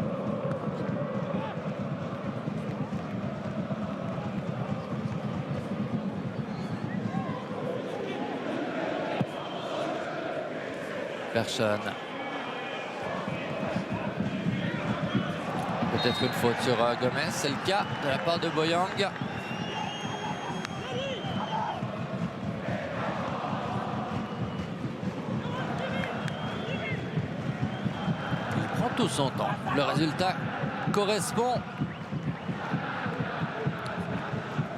Persson. Peut-être une faute sur Gomez, c'est le cas de la part de Boyang. Il prend tout son temps. Le résultat correspond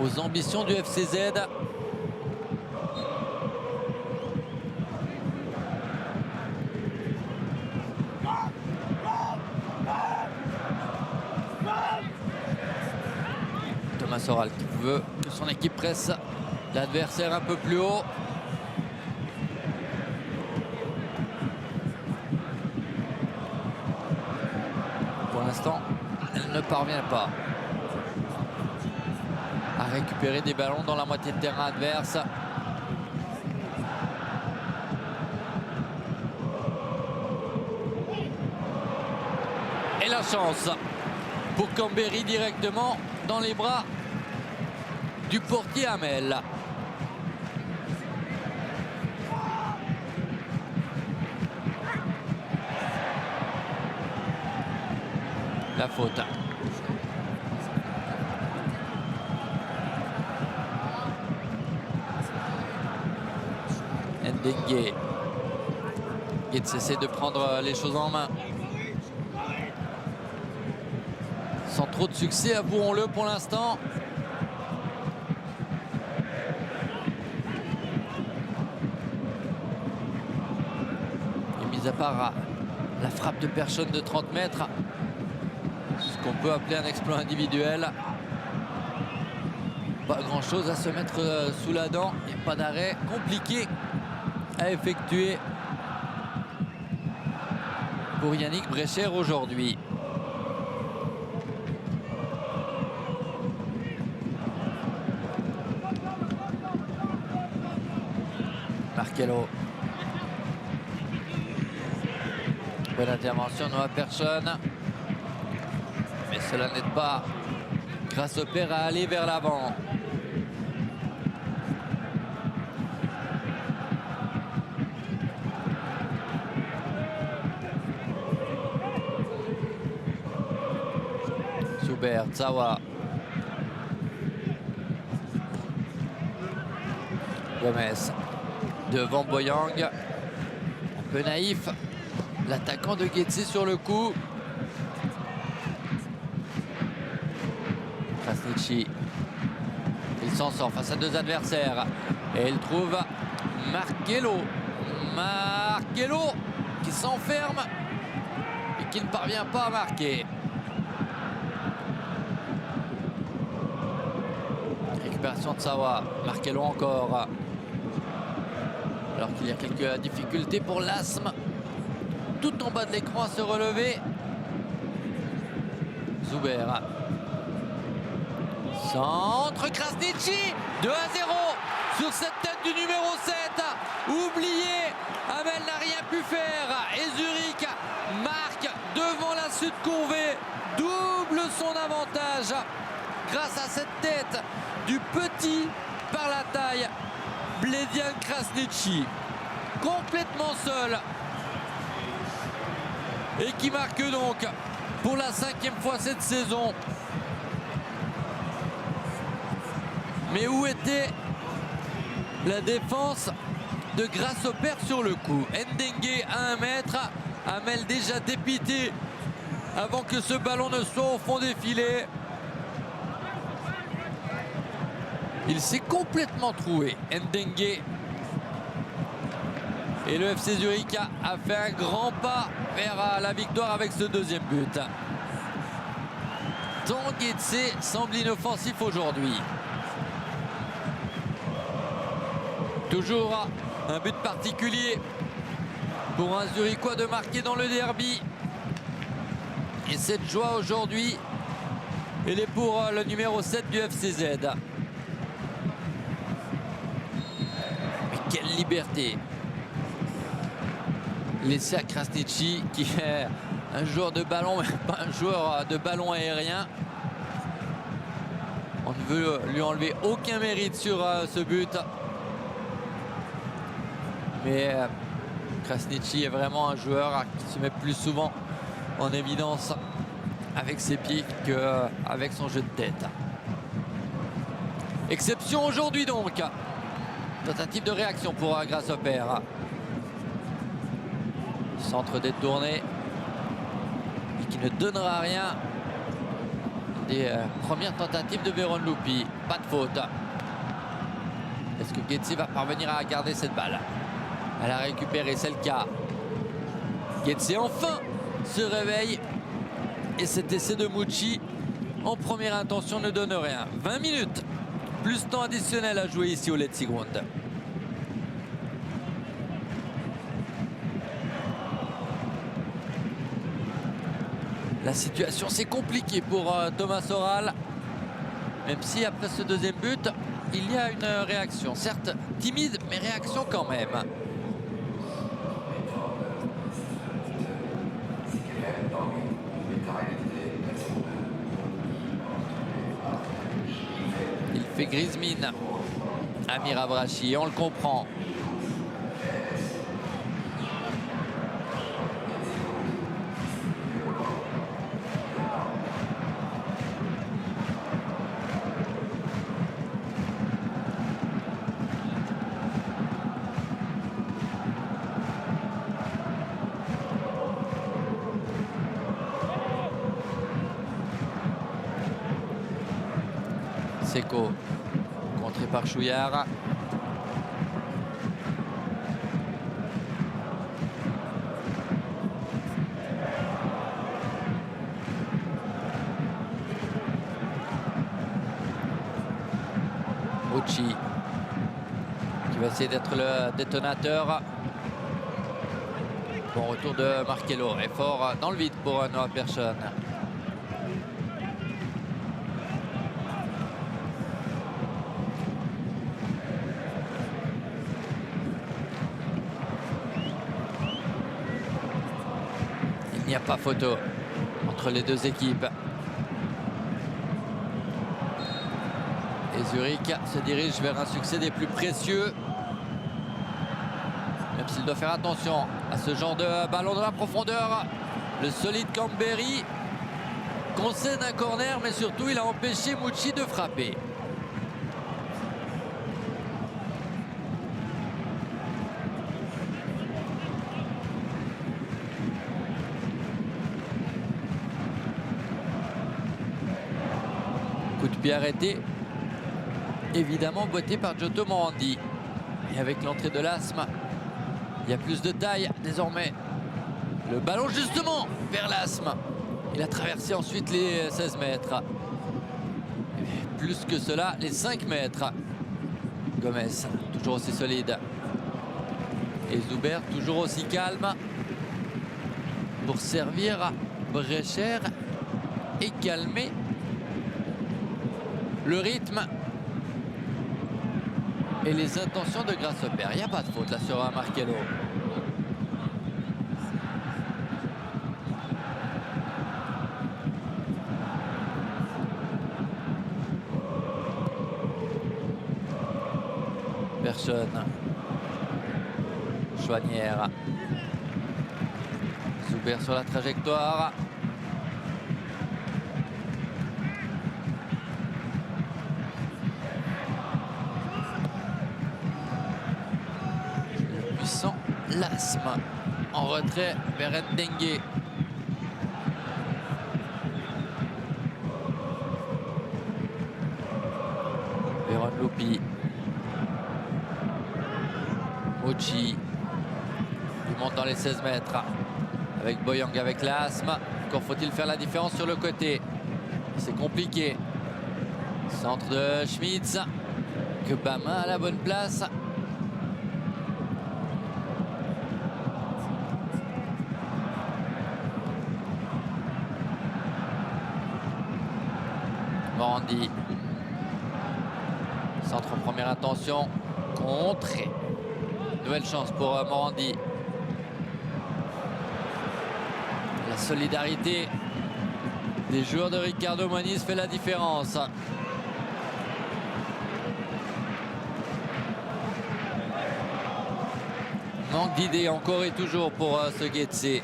aux ambitions du FCZ. Thomas Soral qui veut que son équipe presse l'adversaire un peu plus haut. Pour l'instant, elle ne parvient pas à récupérer des ballons dans la moitié de terrain adverse. Et la chance pour Cambéry directement dans les bras du portier Hamel. La faute. Ndengue. Getse essaie de prendre les choses en main. Sans trop de succès, avouons-le pour l'instant. Et mis à part la frappe de Persson de 30 mètres, ce qu'on peut appeler un exploit individuel, pas grand chose à se mettre sous la dent et pas d'arrêt compliqué à effectuer pour Yannick Brecher aujourd'hui. Markello. Bonne intervention de Noah Persson. Mais cela n'aide pas Grasshopper à aller vers l'avant. Zuber, Zawa. Gomez devant Boyang. Un peu naïf. L'attaquant de Getse sur le coup. Krasniqi. Il s'en sort face à deux adversaires. Et il trouve Markello. Markello qui s'enferme et qui ne parvient pas à marquer. Récupération de Sawa. Markello encore. Alors qu'il y a quelques difficultés pour l'Asm. Tout en bas de l'écran à se relever. Zuber. Centre, Krasniqi. 2-0 sur cette tête du numéro 7. Oublié, Amel n'a rien pu faire. Et Zurich marque devant la Sud Courvée. Double son avantage grâce à cette tête du petit par la taille Bledian Krasniqi. Complètement seul. Et qui marque donc pour la 5e fois cette saison. Mais où était la défense de Grasshopper sur le coup? Ndengue à 1 mètre. Amel déjà dépité avant que ce ballon ne soit au fond des filets. Il s'est complètement troué, Ndengue. Et le FC Zurich a fait un grand pas vers la victoire avec ce deuxième but. Tant Getse semble inoffensif aujourd'hui. Toujours un but particulier pour un Zurichois de marquer dans le derby. Et cette joie aujourd'hui, elle est pour le numéro 7 du FCZ. Mais quelle liberté laissée à Krasniqi, qui est un joueur de ballon, mais pas un joueur de ballon aérien. On ne veut lui enlever aucun mérite sur ce but. Mais Krasniqi est vraiment un joueur qui se met plus souvent en évidence avec ses pieds qu'avec son jeu de tête. Exception aujourd'hui donc. Tentative de réaction pour Grasshopper. Centre détourné et qui ne donnera rien. Des premières tentatives de Véron Loupi. Pas de faute. Est-ce que Getse va parvenir à garder cette balle? Elle a récupéré, c'est le cas. Getse enfin se réveille. Et cet essai de Mouchi en première intention ne donne rien. 20 minutes, plus temps additionnel à jouer ici au Letzigrund. La situation c'est compliqué pour Thomas Oral. Même si après ce deuxième but, il y a une réaction. Certes timide, mais réaction quand même. Il fait grise mine. Amir Avrachi, on le comprend. Seko, contré par Chouillard. Mouchi, qui va essayer d'être le détonateur. Bon retour de Markello, effort dans le vide pour Noah Persson. Il n'y a pas photo entre les deux équipes. Et Zurich se dirige vers un succès des plus précieux. Même s'il doit faire attention à ce genre de ballon dans la profondeur. Le solide Camberi. concède un corner, mais surtout il a empêché Mouchi de frapper. Coup de pied arrêté, évidemment boité par Giotto Morandi. Et avec l'entrée de l'Asma, il y a plus de taille désormais. Le ballon justement vers l'Asma. Il a traversé ensuite les 16 mètres. Et plus que cela, les 5 mètres. Gomez, toujours aussi solide. Et Zuber, toujours aussi calme. Pour servir Brecher et calmer le rythme et les intentions de Grasshopper. Il n'y a pas de faute là sur Marcello. Personne. Chouanière. Zuber sur la trajectoire. Le puissant Lasme en retrait vers Ndengue. Véron Loupi. Mouchi. Il monte dans les 16 mètres. Avec Boyang, avec l'Asme. Encore faut-il faire la différence sur le côté. C'est compliqué. Centre de Schmitz. Que Bama à la bonne place. Morandi. Centre en première intention. Contré. Nouvelle chance pour Morandi. La solidarité des joueurs de Ricardo Moniz fait la différence. Manque d'idées encore et toujours pour ce Getse.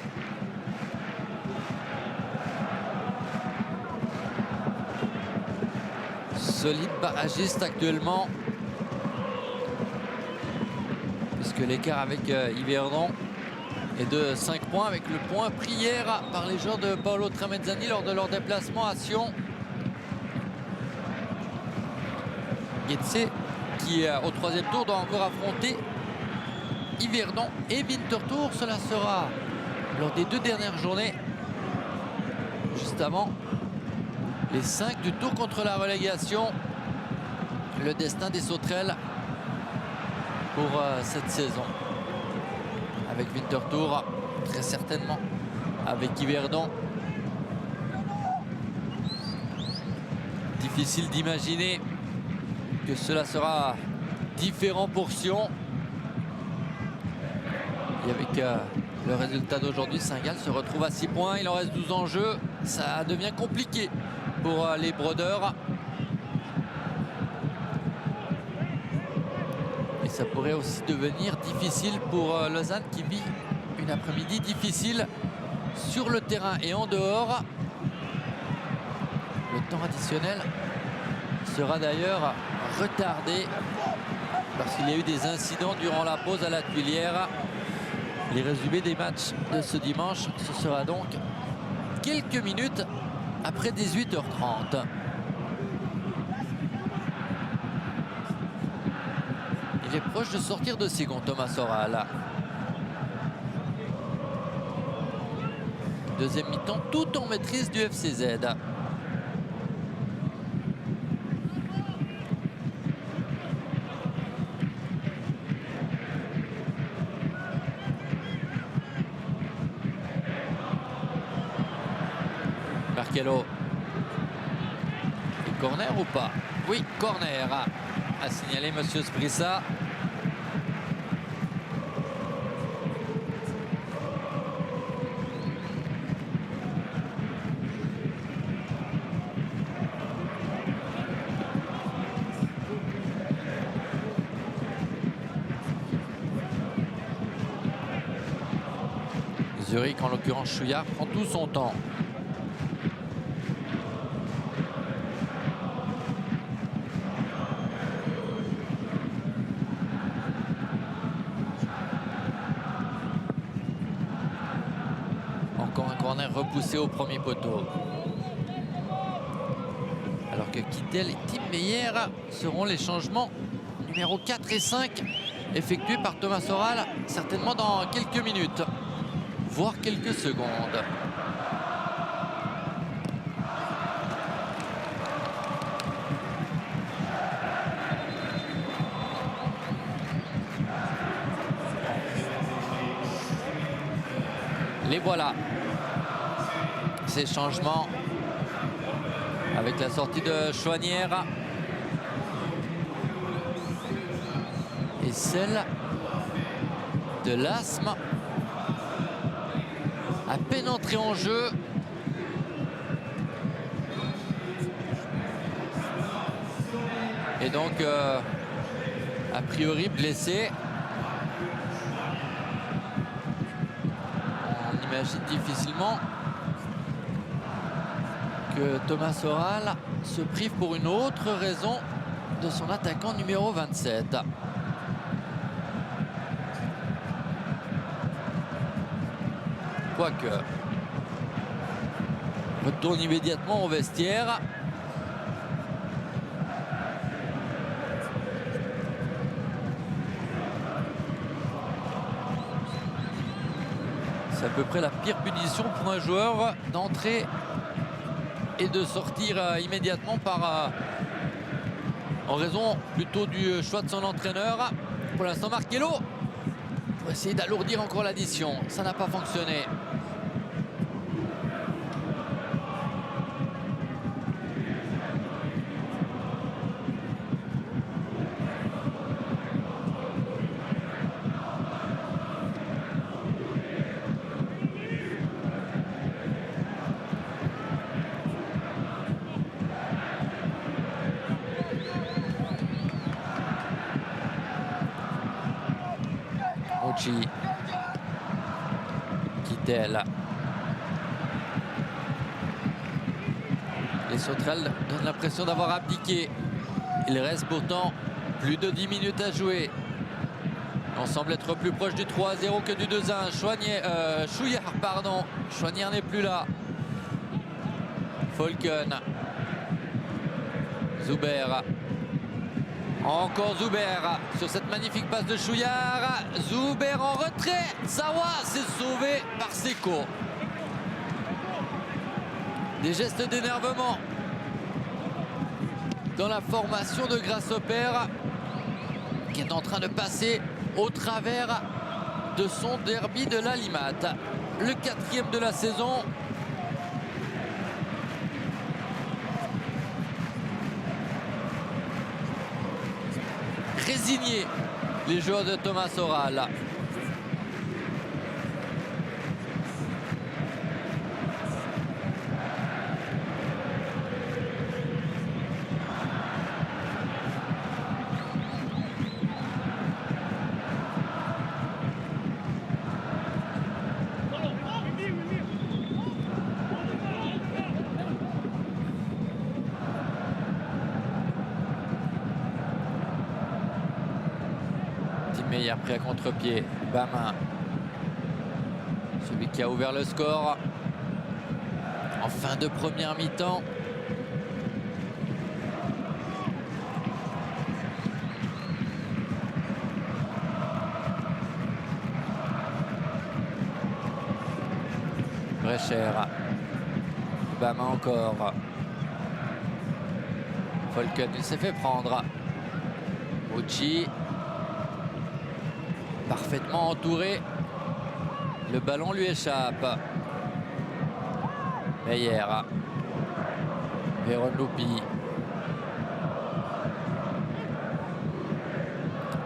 Solide barragiste actuellement. Puisque l'écart avec Yverdon est de 5 points, avec le point pris hier par les joueurs de Paolo Tramezzani lors de leur déplacement à Sion. Getse qui au troisième tour doit encore affronter Yverdon et Winterthur. Cela sera lors des 2 dernières journées, juste avant les 5 du tour contre la relégation. Le destin des sauterelles pour cette saison. Avec Winterthur, très certainement avec Yverdon. Difficile d'imaginer que cela sera différent pour Sion. Et avec le résultat d'aujourd'hui, Saint-Gall se retrouve à 6 points. Il en reste 12 en jeu. Ça devient compliqué pour les brodeurs. Et ça pourrait aussi devenir difficile pour Lausanne qui vit une après-midi difficile sur le terrain et en dehors. Le temps additionnel sera d'ailleurs retardé parce qu'il y a eu des incidents durant la pause à la Tuilière. Les résumés des matchs de ce dimanche, ce sera donc quelques minutes après 18h30. Il est proche de sortir de Sigon, Thomas Soral. Deuxième mi-temps, tout en maîtrise du FCZ. Marcello. Corner ou pas? Oui, corner. A signalé monsieur Sbrissa. Zurich, en l'occurrence Chouillard, prend tout son temps. repoussé au premier poteau. Alors que Kittel et Tim Meyer seront les changements numéro 4 et 5 effectués par Thomas Oral, certainement dans quelques minutes, voire quelques secondes. Les voilà, ces changements avec la sortie de Chouanière et celle de Lasme, à peine entré en jeu. Et donc a priori blessé. On imagine difficilement que Thomas Oral se prive pour une autre raison de son attaquant numéro 27. Quoique, retourne immédiatement au vestiaire. C'est à peu près la pire punition pour un joueur d'entrer et de sortir immédiatement en raison plutôt du choix de son entraîneur. Pour l'instant, Markello pour essayer d'alourdir encore l'addition. Ça n'a pas fonctionné. Kittel. Les sauterelles donnent l'impression d'avoir abdiqué. Il reste pourtant plus de 10 minutes à jouer. On semble être plus proche du 3-0 que du 2-1. Chouillard, pardon. Chouanière n'est plus là. Falken. Zuber. Encore Zuber sur cette magnifique passe de Chouillard. Zuber en retrait. Zawa s'est sauvé par Seko. Des gestes d'énervement dans la formation de Grasshopper qui est en train de passer au travers de son derby de l'Alimat. Le 4e de la saison. Résignés, les joueurs de Thomas Oral. Meyer pris à contre-pied. Bamin, celui qui a ouvert le score en fin de première mi-temps. Brecher. Bamin encore. Falken, il s'est fait prendre. Uchi. Parfaitement entouré. Le ballon lui échappe. Meyer. Véron Loupi.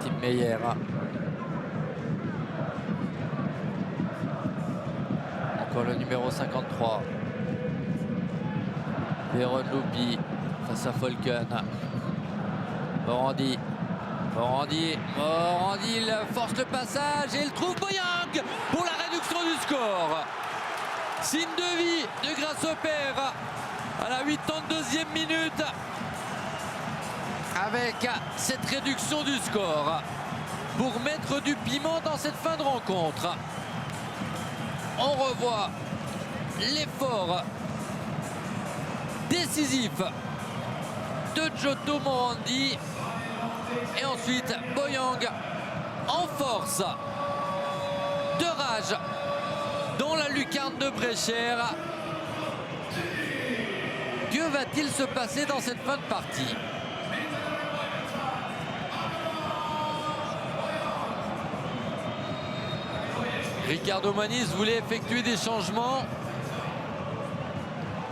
Tim Meyer. Encore le numéro 53. Véron Loupi face à Falken. Morandi. Morandi, il force le passage et il trouve Boyang pour la réduction du score. Signe de vie de Grasshopper à la 82e minute avec cette réduction du score pour mettre du piment dans cette fin de rencontre. On revoit l'effort décisif de Giotto Morandi. Et ensuite, Boyang en force, de rage, dans la lucarne de Brecher. Que va-t-il se passer dans cette fin de partie? Ricardo Maniz voulait effectuer des changements.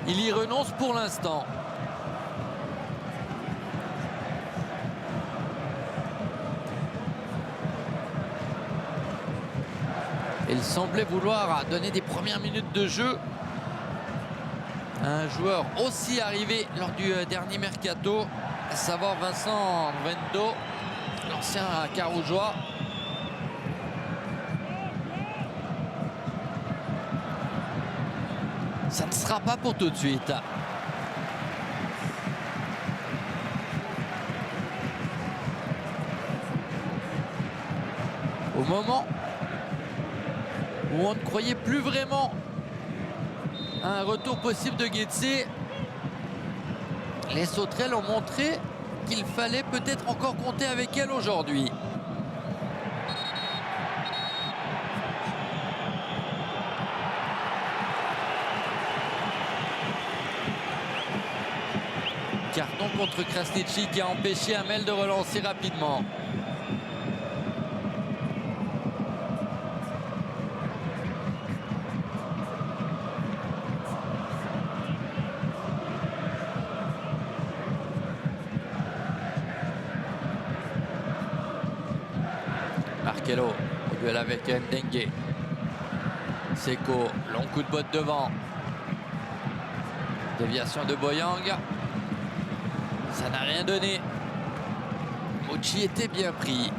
Il y renonce pour l'instant. Il semblait vouloir donner des premières minutes de jeu à un joueur aussi arrivé lors du dernier mercato, à savoir Vincent Vendo, l'ancien Carougeois. Ça ne sera pas pour tout de suite. Au moment où on ne croyait plus vraiment à un retour possible de Guetze, les Sauterelles ont montré qu'il fallait peut-être encore compter avec elle aujourd'hui. Carton contre Krasniqi qui a empêché Hamel de relancer rapidement. Markello au duel avec Ndengue. Seko, long coup de botte devant. Déviation de Boyang. Ça n'a rien donné. Mochi était bien pris.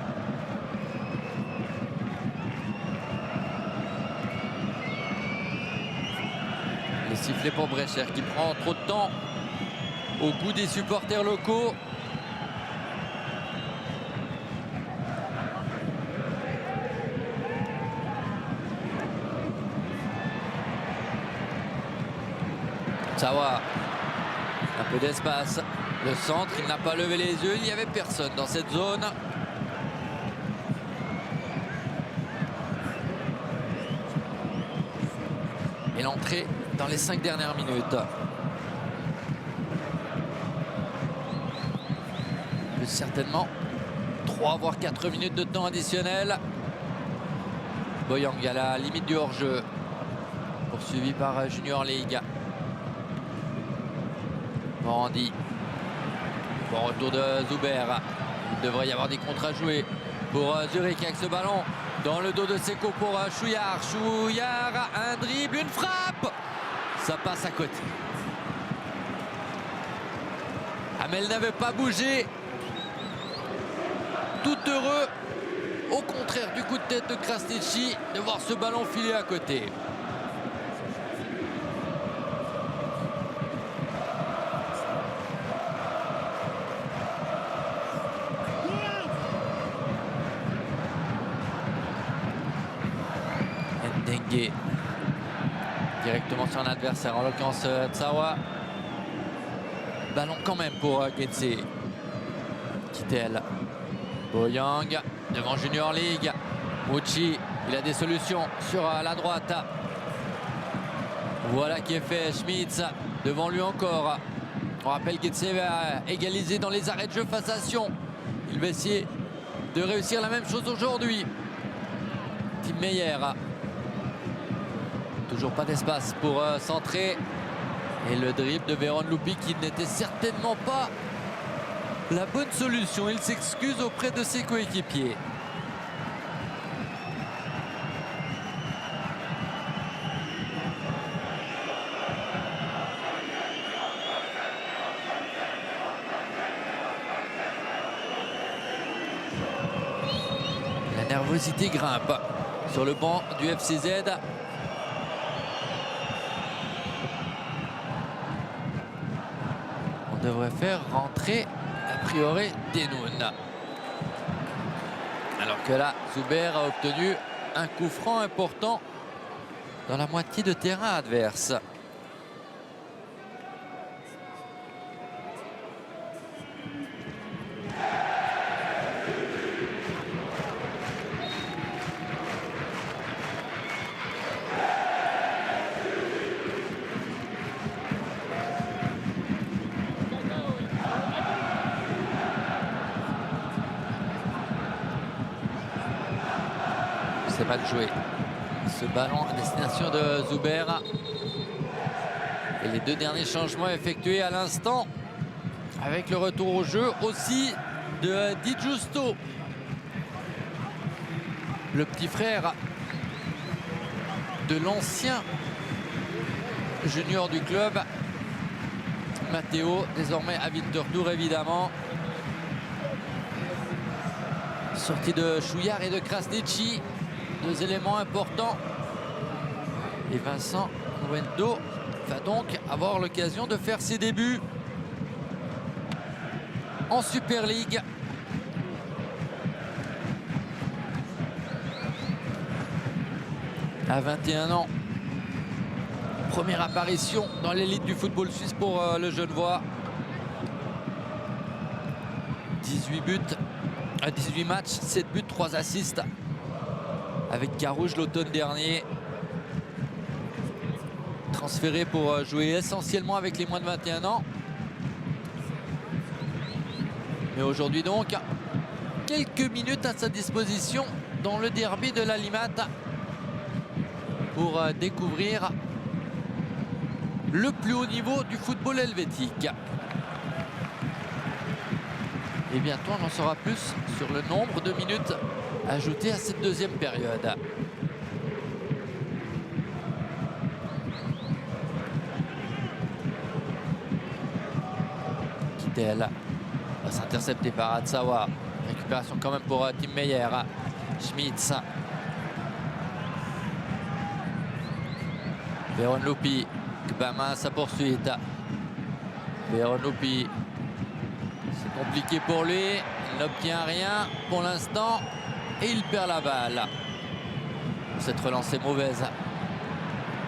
Les sifflets pour Brecher qui prend trop de temps au goût des supporters locaux. Sawa, un peu d'espace. Le centre, il n'a pas levé les yeux, il n'y avait personne dans cette zone. Et l'entrée dans les 5 dernières minutes. Plus certainement 3 voire 4 minutes de temps additionnel. Boyang à la limite du hors-jeu. Poursuivi par Junior League. Morandi. Bon retour de Zuber. Il devrait y avoir des contres à jouer pour Zurich avec ce ballon dans le dos de Seko pour Chouillard. Chouillard, un dribble, une frappe. Ça passe à côté. Hamel n'avait pas bougé. Tout heureux, au contraire du coup de tête de Krasniqi, de voir ce ballon filer à côté. Ndengue directement sur un adversaire, en l'occurrence Tsawa. Ballon quand même pour Guetze. Kittel. Boyang devant Junior League. Mochi, il a des solutions sur la droite. Voilà qui est fait. Schmitz devant lui encore. On rappelle Guetze va égaliser dans les arrêts de jeu face à Sion. Il va essayer de réussir la même chose aujourd'hui. Tim Meyer. Toujours pas d'espace pour centrer. Et le dribble de Véron Loupi qui n'était certainement pas la bonne solution. Il s'excuse auprès de ses coéquipiers. La nervosité grimpe sur le banc du FCZ. On devrait faire rentrer a priori Denoun. Alors que là, Zuber a obtenu un coup franc important dans la moitié de terrain adverse. C'est mal joué. Ce ballon à destination de Zuber. Et les deux derniers changements effectués à l'instant avec le retour au jeu aussi de Di Giusto, le petit frère de l'ancien junior du club, Matteo, désormais à Winterthur évidemment. Sortie de Chouillard et de Krasniqi, deux éléments importants. Et Vincent Nguendo va donc avoir l'occasion de faire ses débuts en Super League. À 21 ans. Première apparition dans l'élite du football suisse pour le Genevois. 18 buts, 18 matchs, 7 buts, 3 assists avec Carouge l'automne dernier. Transféré pour jouer essentiellement avec les moins de 21 ans. Mais aujourd'hui donc, quelques minutes à sa disposition dans le derby de la Limate pour découvrir le plus haut niveau du football helvétique. Et bientôt on en saura plus sur le nombre de minutes ajoutées à cette deuxième période. Kittel va s'intercepter par Atsawa. Récupération quand même pour Tim Meyer. Schmitz. Veron Lupi. Gbama sa poursuite. Veron Lupi. C'est compliqué pour lui. Il n'obtient rien pour l'instant. Et il perd la balle. Cette relance est mauvaise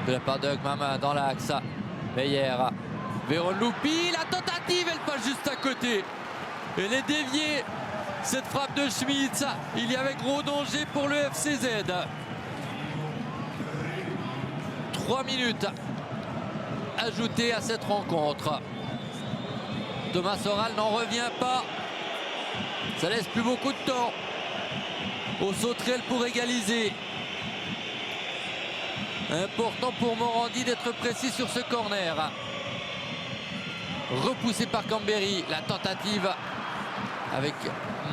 de la part de Gbama dans l'axe. Meyer. Veron Lupi. La tentative, elle passe juste à côté. Elle est déviée. Cette frappe de Schmitz. Il y avait gros danger pour le FCZ. 3 minutes ajoutées à cette rencontre. Thomas Oral n'en revient pas. Ça laisse plus beaucoup de temps au Sauterelle pour égaliser. Important pour Morandi d'être précis sur ce corner. Repoussé par Cambéry. La tentative avec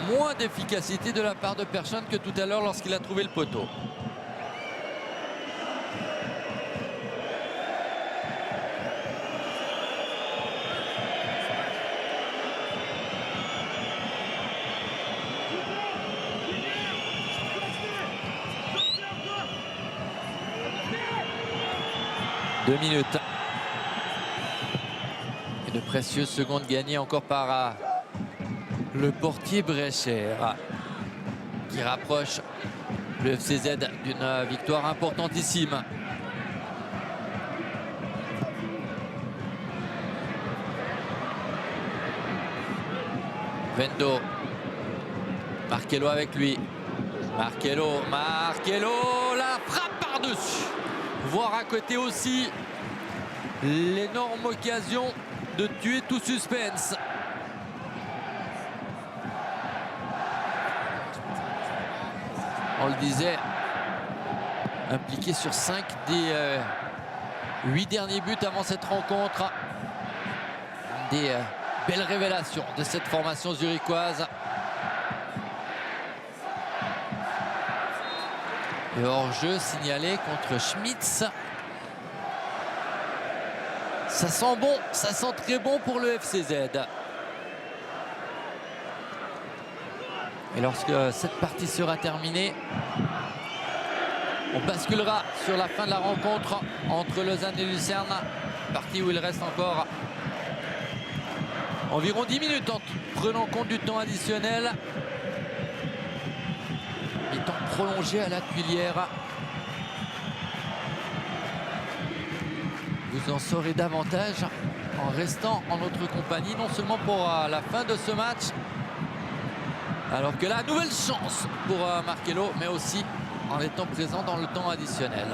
moins d'efficacité de la part de Persson que tout à l'heure lorsqu'il a trouvé le poteau. Deux minutes. Et de précieuses secondes gagnées encore par le portier Brecher, qui rapproche le FCZ d'une victoire importantissime. Vendo. Markello avec lui. Markello, la frappe par-dessus. Voir à côté aussi l'énorme occasion de tuer tout suspense. On le disait, impliqué sur 5 des 8 derniers buts avant cette rencontre. Des belles révélations de cette formation zurichoise. Et hors-jeu signalé contre Schmitz. Ça sent bon, ça sent très bon pour le FCZ. Et lorsque cette partie sera terminée, on basculera sur la fin de la rencontre entre Lausanne et Lucerne. Partie où il reste encore environ 10 minutes en prenant compte du temps additionnel. Mi-temps prolongé à la Tuilière. Vous en saurez davantage en restant en notre compagnie, non seulement pour la fin de ce match, alors que la nouvelle chance pour Markello, mais aussi en étant présent dans le temps additionnel.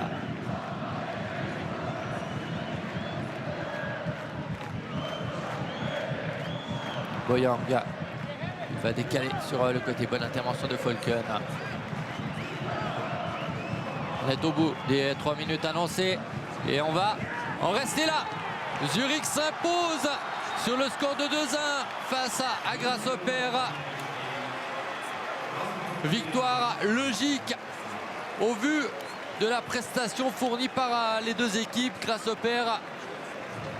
Boyang va décaler sur le côté. Bonne intervention de Falken. On est au bout des 3 minutes annoncées et on va en rester là. Zurich s'impose sur le score de 2-1 face à Grasshopper. Victoire logique au vu de la prestation fournie par les deux équipes. Grasshopper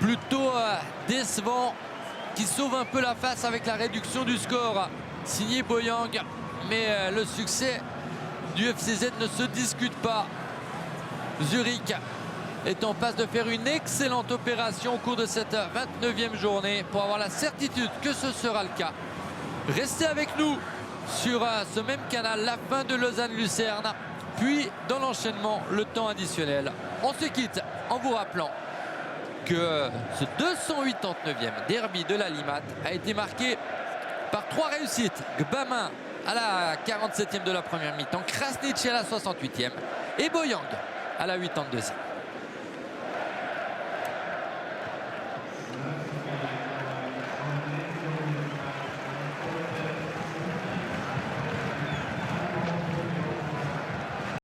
plutôt décevant, qui sauve un peu la face avec la réduction du score signé Boyang. Mais le succès du FCZ ne se discute pas. Zurich est en passe de faire une excellente opération au cours de cette 29e journée pour avoir la certitude que ce sera le cas. Restez avec nous sur ce même canal, la fin de Lausanne-Lucerne, puis dans l'enchaînement, le temps additionnel. On se quitte en vous rappelant que ce 289e derby de la Limat a été marqué par 3 réussites. Gbamin à la 47e de la première mi-temps, Krasniqi à la 68e et Boyang à la 82e.